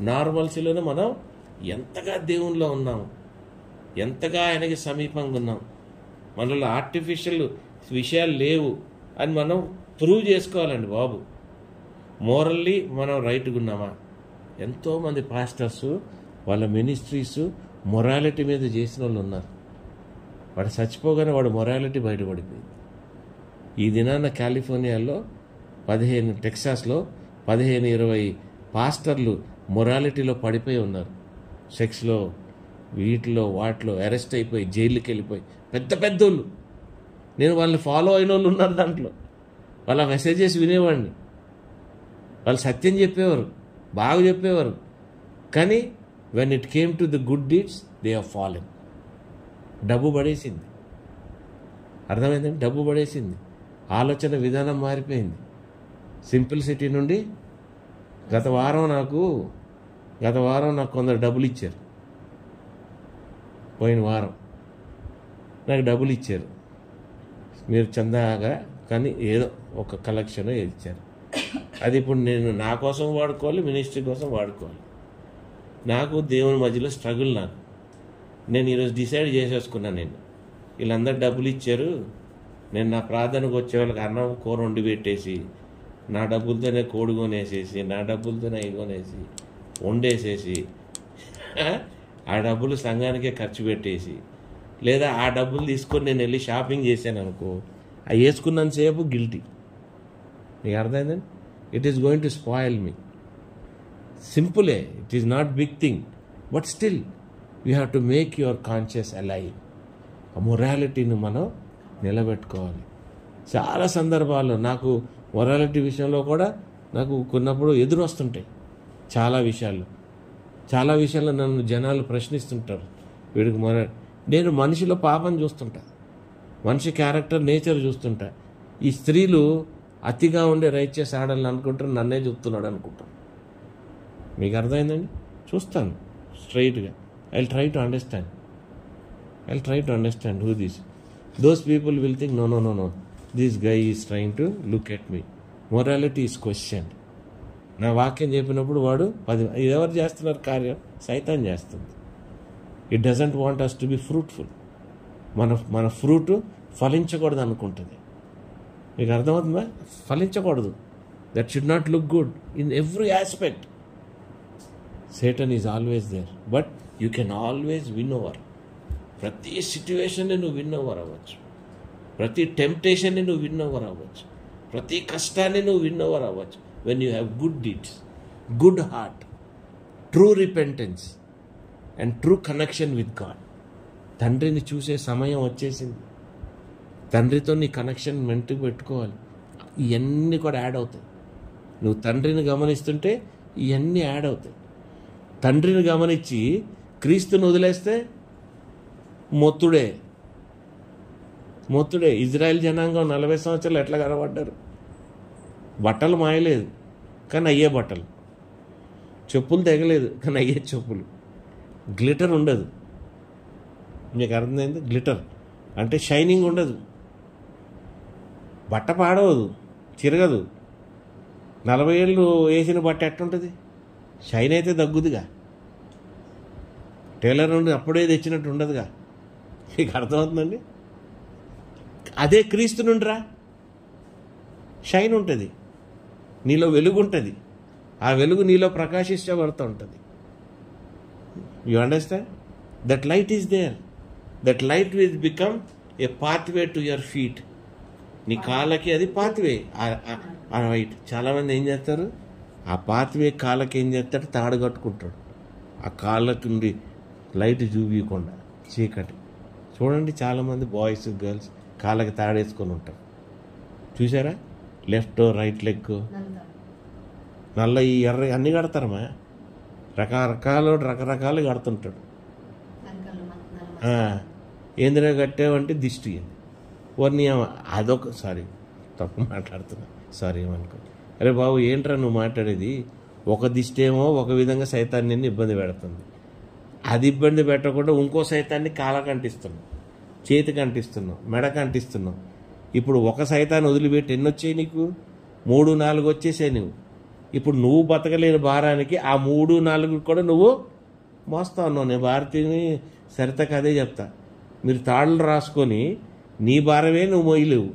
నార్మల్సీలోనే మనం ఎంతగా దేవునిలో ఉన్నాము, ఎంతగా ఆయనకి సమీపంగా ఉన్నాం, మనలో ఆర్టిఫిషియల్ విషయాలు లేవు అని మనం ప్రూవ్ చేసుకోవాలండి బాబు. మోరల్లీ మనం రైట్గా ఉన్నామా? ఎంతోమంది పాస్టర్స్ వాళ్ళ మినిస్ట్రీస్ మొరాలిటీ మీద చేసిన వాళ్ళు ఉన్నారు. వాడు చచ్చిపోగానే వాడు మొరాలిటీ బయటపడిపోయింది. ఈ దినాన కాలిఫోర్నియాలో 15, టెక్సాస్లో 15-20 పాస్టర్లు మొరాలిటీలో పడిపోయి ఉన్నారు. సెక్స్లో, వీటిలో వాటిలో అరెస్ట్ అయిపోయి జైలుకి వెళ్ళిపోయి పెద్ద పెద్దోళ్ళు. నేను వాళ్ళని ఫాలో అయిన వాళ్ళు ఉన్నారు దాంట్లో. వాళ్ళ మెసేజెస్ వినేవాడిని. వాళ్ళు సత్యం చెప్పేవారు, బాగా చెప్పేవారు. కానీ when it came to the good deeds they are fallen. డబ్బు పడేసింది. అర్థమైందండి? డబ్బు పడేసింది. ఆలోచన విధానం మారిపోయింది. సింప్లిసిటీ నుండి గత వారం నాకు కొందరు డబ్బులు ఇచ్చారు. పోయిన వారం నాకు డబ్బులు ఇచ్చారు. మీరు చందాగా కానీ ఏదో ఒక కలెక్షన్ ఇచ్చారు. అది ఇప్పుడు నేను నా కోసం వాడుకోవాలి, మినిస్ట్రీ కోసం వాడుకోవాలి. నాకు దేవుని మధ్యలో స్ట్రగుల్. నేను ఈరోజు డిసైడ్ చేసేసుకున్నాను. నేను వీళ్ళందరూ డబ్బులు ఇచ్చారు, నేను నా ప్రార్థనకు వచ్చే వాళ్ళకి అన్నం కూర వండి పెట్టేసి, నా డబ్బులతోనే కోడి కొనేసేసి, నా డబ్బులతోనే ఇది కొనేసి వండేసేసి, ఆ డబ్బులు సంఘానికే ఖర్చు పెట్టేసి, లేదా ఆ డబ్బులు తీసుకొని నేను వెళ్ళి షాపింగ్ చేశాను అనుకో, అవి వేసుకున్నంతసేపు గిల్టీ. మీకు అర్థమైందండి? It is going to spoil me. సింపులే, it is not big thing, but still you have to make your conscious alive. ఆ మొరాలిటీని మనం నిలబెట్టుకోవాలి. చాలా సందర్భాల్లో నాకు మొరాలిటీ విషయంలో కూడా నాకు కొన్నప్పుడు ఎదురు వస్తుంటాయి. చాలా విషయాల్లో నన్ను జనాలు ప్రశ్నిస్తుంటారు. వీడికి నేను మనిషిలో పాపం చూస్తుంటా, మనిషి క్యారెక్టర్, నేచర్ చూస్తుంటా. ఈ స్త్రీలు అతిగా ఉండే రైచియస్ ఆడాలని అనుకుంటారు, నన్నే చూస్తున్నాడు అనుకుంటాను. మీకు అర్థమైందండి? చూస్తాను స్ట్రైట్గా. I will try to understand who this. Those people will think no, this guy is trying to look at me. Morality is question. నా వాక్యం చెప్పినప్పుడు వాడు ఎవరు చేస్తున్నారు కార్యం? సైతాన్ చేస్తుంది. It doesn't want us to be fruitful. మన ఫ్రూట్ ఫలించకూడదు అనుకుంటుంది. మీకు అర్థమవుతుందా? ఫలించకూడదు. That should not look good in every aspect. Satan is always there, but you can always win over. ప్రతి సిట్యువేషన్ని నువ్వు విన్ ఓవర్ అవ్వచ్చు, ప్రతి టెంప్టేషన్ని నువ్వు విన్ ఓవర్ అవ్వచ్చు, ప్రతి కష్టాన్ని నువ్వు విన్ ఓవర్ అవ్వచ్చు. When you have good deeds, good heart, true repentance and true connection with God. తండ్రిని చూసే సమయం వచ్చేసింది. తండ్రితో నీ కనెక్షన్ మెంటుకు పెట్టుకోవాలి. ఇవన్నీ కూడా యాడ్ అవుతాయి. నువ్వు తండ్రిని గమనిస్తుంటే ఇవన్నీ యాడ్ అవుతాయి. తండ్రిని గమనించి క్రీస్తుని వదిలేస్తే మొత్తుడే. ఇజ్రాయెల్ జనాంగం 40 సంవత్సరాలు ఎట్లా కనబడ్డారు? బట్టలు మాయలేదు కానీ అయ్యే బట్టలు, చెప్పులు తెగలేదు కానీ అయ్యే చెప్పులు, గ్లిటర్ ఉండదు. మీకు అర్థమైంది? గ్లిటర్ అంటే షైనింగ్ ఉండదు, బట్ట పాడవదు, చిరగదు. 40 ఏళ్ళు వేసిన బట్ట ఎట్టుంటుంది? షైన్ అయితే దగ్గుదిగా, టైలర్ నుండి అప్పుడే తెచ్చినట్టు ఉండదుగా. మీకు అర్థమవుతుందండి? అదే క్రీస్తు నుండి రా, షైన్ ఉంటుంది, నీలో వెలుగు ఉంటుంది, ఆ వెలుగు నీలో ప్రకాశించబడుతూ ఉంటుంది. You understand? That light is there. That light will become a pathway to your feet. నీ కాళ్ళకి అది పాత్వే. రైట్. చాలామంది ఏం చేస్తారు, ఆ పాత్వే కాళ్ళకి ఏం చేస్తాడు, తాడు కట్టుకుంటాడు. ఆ కాళ్ళకి ఉండి లైట్ చూపించకుండా చీకటి. చూడండి చాలామంది బాయ్స్ గర్ల్స్ కాళ్ళకి తాడేసుకొని ఉంటారు, చూసారా? లెఫ్ట్ రైట్ లెగ్ నల్ల ఈ ఎర్ర అన్నీ కడతారమ్మా, రకరకాలు కడుతుంటాడు. ఏందిరా కట్టావంటే దిష్టి అని. ఓర్ని అదొక తప్పు మాట్లాడుతున్నా, సారీ ఏమనుకో. అరే బాబు ఏంట్రా నువ్వు మాట్లాడేది? ఒక దిష్టి ఏమో ఒక విధంగా సైతాన్ని ఇబ్బంది పెడుతుంది, అది ఇబ్బంది పెట్టకుండా ఇంకో సైతాన్ని కాళ్ళకి అంటిస్తున్నావు, చేతికి అంటిస్తున్నావు, మెడకు అంటిస్తున్నావు. ఇప్పుడు ఒక సైతాన్ని వదిలిపెట్టి ఎన్ని వచ్చాయి నీకు? 3, 4 వచ్చేసాయి నువ్వు. ఇప్పుడు నువ్వు బతకలేని భారానికి ఆ 3, 4 కూడా నువ్వు మోస్తా ఉన్నావు. నేను భారతీయుని సరితకు అదే చెప్తా, మీరు తాళ్ళు రాసుకొని నీ భారమే నువ్వు మోయలేవు,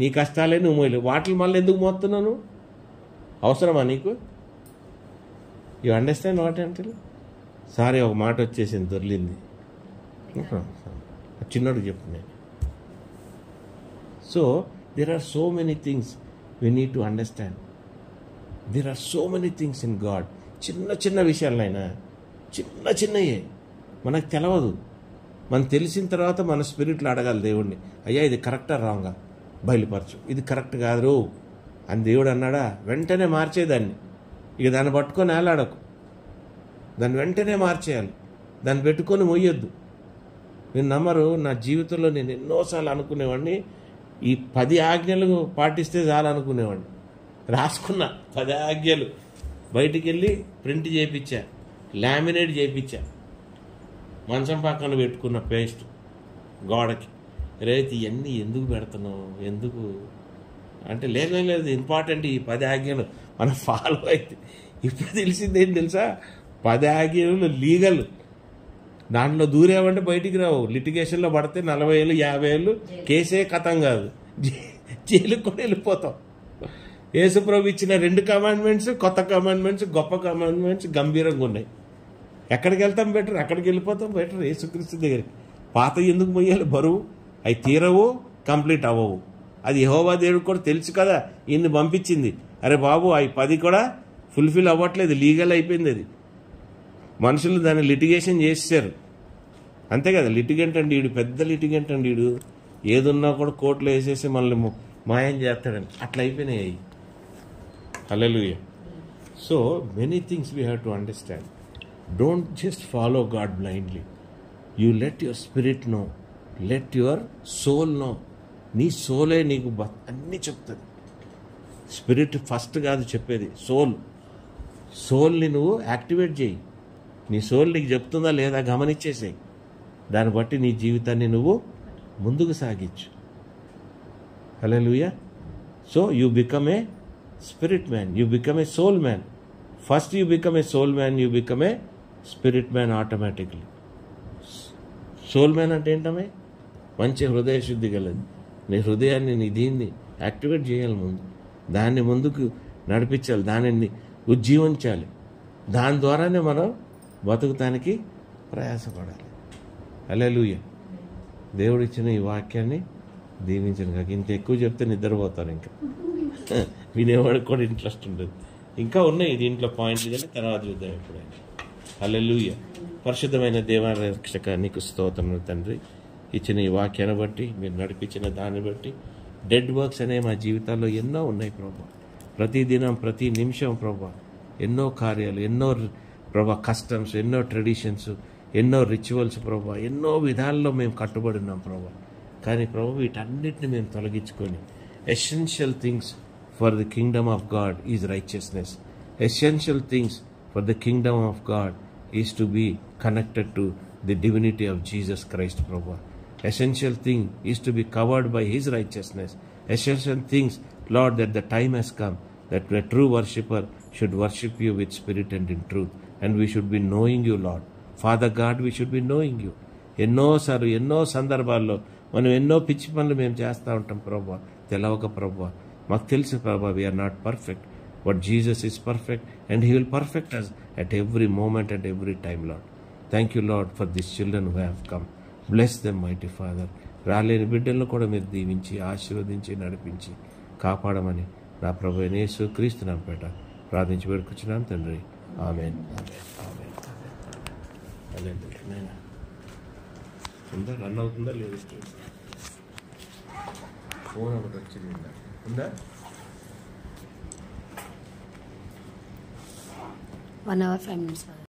నీ కష్టాలే నువ్వు మోయలేవు, వాటిని మళ్ళీ ఎందుకు మోస్తున్నావు? అవసరమా నీకు? యూ అండర్స్టాండ్ వాట్ అంటే? సారీ ఒక మాట వచ్చేసింది, దొరికింది. చిన్నోడు చెప్పు నేను. So there are so many things we need to understand. There are so many things in God. చిన్న విషయాలైనా చిన్నయే మనకు తెలవదు. మనకు తెలిసిన తర్వాత మన స్పిరిట్లో అడగాలి దేవుడిని, అయ్యా ఇది కరెక్టా రాంగా బయలుపరచు, ఇది కరెక్ట్ కాదు అని దేవుడు అన్నాడా వెంటనే మార్చేదాన్ని. ఇక దాన్ని పట్టుకొని ఏలాడకు, దాన్ని వెంటనే మార్చేయాలి, దాన్ని పెట్టుకొని మొయ్యొద్దు. నేను నమ్మరు, నా జీవితంలో నేను ఎన్నోసార్లు అనుకునేవాడిని ఈ 10 ఆజ్ఞలు పాటిస్తే చాలు అనుకునేవాడిని. రాసుకున్నా 10 ఆజ్ఞలు, బయటికి వెళ్ళి ప్రింట్ చేయించా, లామినేట్ చేయించా, మంచం పక్కన పెట్టుకున్న పేస్ట్ గోడకి. రేపు ఇవన్నీ ఎందుకు పెడుతున్నావు, ఎందుకు అంటే లేదు ఇంపార్టెంట్ ఈ 10 ఆజ్ఞలు మనం ఫాలో అయితే. ఇప్పుడు తెలిసింది ఏం తెలుసా, 10 ఆజ్ఞలు లీగల్, దాంట్లో దూరేమంటే బయటికి రావు. లిటిగేషన్లో పడితే 40 ఏళ్ళు 50 ఏళ్ళు కేసే కథం కాదు, జైలుకి కూడా వెళ్ళిపోతాం. యేసుప్రభు ఇచ్చిన 2 కమాండ్మెంట్స్ కొత్త కమాండ్మెంట్స్, గొప్ప కమాండ్మెంట్స్ గంభీరంగా ఉన్నాయి. ఎక్కడికి వెళ్తాం బెటర్, అక్కడికి వెళ్ళిపోతాం బెటర్, యేసుక్రీస్తు దగ్గరికి. పాత ఎందుకు మొయ్యాలి బరువు, అవి తీరవు, కంప్లీట్ అవ్వవు. అది యెహోవా దేవుడు కూడా తెలుసు కదా, ఈయన్ని పంపించింది. అరే బాబు అవి 10 కూడా ఫుల్ఫిల్ అవ్వట్లేదు, లీగల్ అయిపోయింది. అది మనుషులు దాన్ని లిటిగేషన్ చేశారు, అంతే కదా. లిటిగెంట్ అండి వీడు, పెద్ద లిటిగెంట్ అండి వీడు, ఏదున్నా కూడా కోర్టులో వేసేసి మళ్ళీ మాయం చేస్తాడని అట్లా అయిపోయినాయి అవి. Hallelujah. So many things we have to understand. Don't just follow God blindly. You let your spirit no, let your soul no. నీ సోలే నీకు అన్నీ చెప్తుంది. స్పిరిట్ ఫస్ట్ కాదు చెప్పేది, సోల్ని నువ్వు యాక్టివేట్ చేయి. నీ సోల్ నీకు చెప్తుందా లేదా గమనించేసేయి, దాన్ని బట్టి నీ జీవితాన్ని నువ్వు ముందుకు సాగించు. Hallelujah. So you become a spirit man, you become a soul man. First you become a soul man, you become a spirit man automatically. Soul man అంటే ఏంటమే, మంచి హృదయ శుద్ధి గలది. నీ హృదయాన్ని, నీ దీన్ని యాక్టివేట్ చేయాలి, ముందు దాన్ని ముందుకు నడిపించాలి, దానిని ఉజ్జీవించాలి. దాని ద్వారానే మనం బతుకుతానికి ప్రయాసపడాలి. హల్లెలూయా. దేవుడిచ్చిన ఈ వాక్యాన్ని దీవించను కాక. ఇంత ఎక్కువ చెప్తే నిద్రపోతారు, ఇంకా వినేవాడికి కూడా ఇంట్రెస్ట్ ఉండదు. ఇంకా ఉన్నాయి దీంట్లో పాయింట్లు, కానీ తర్వాత చూద్దాం ఎప్పుడైనా. హల్లెలూయా. పరిశుద్ధమైన దేవరక్షక నీకు స్తోత్రములు తండ్రి. ఇచ్చిన ఈ వాక్యాన్ని బట్టి, మీరు నడిపించిన దాన్ని బట్టి, డెడ్ వర్క్స్ అనేవి మా జీవితాల్లో ఎన్నో ఉన్నాయి ప్రభా. ప్రతిదినం ప్రతి నిమిషం ప్రభా ఎన్నో కార్యాలు, ఎన్నో ప్రభా కస్టమ్స్, ఎన్నో ట్రెడిషన్స్, ఎన్నో రిచువల్స్ ప్రభా, ఎన్నో విధాల్లో మేము కట్టుబడి ఉన్నాం ప్రభా. కానీ ప్రభు వీటన్నిటిని మేము తొలగించుకొని essential things for the kingdom of God is righteousness. Essential things for the kingdom of God is to be connected to the divinity of Jesus Christ ప్రభా. Essential thing is to be covered by His righteousness. Essential things, Lord, that the time has come that a true worshipper should worship you with spirit and in truth. And we should be knowing you, Lord. Father God, we should be knowing you. ఎన్నో సందర్భాల్లో మనం ఎన్నో పిచ్చి పనులు మేము చేస్తూ ఉంటాం ప్రభా, తెలవక ప్రభా. మాకు తెలుసు ప్రభా, we're not perfect, but Jesus is perfect and he will perfect us at every moment and every time, Lord. Thank you, Lord, for these children who have come. Bless them, mighty Father. రాలేని బిడ్డలను కూడా మీరు దీవించి, ఆశీర్వదించి, నడిపించి, కాపాడమని నా ప్రభు అయిన యేసు క్రీస్తు నామమున పేట ప్రార్థించి వేడుకొచ్చున్నాను తండ్రి. ఆమేన్. ఉందా, రన్ అవుతుందా లేదు? ఫోన్ ఒకటి వచ్చింది ఉందా? 1 hour 5 minutes.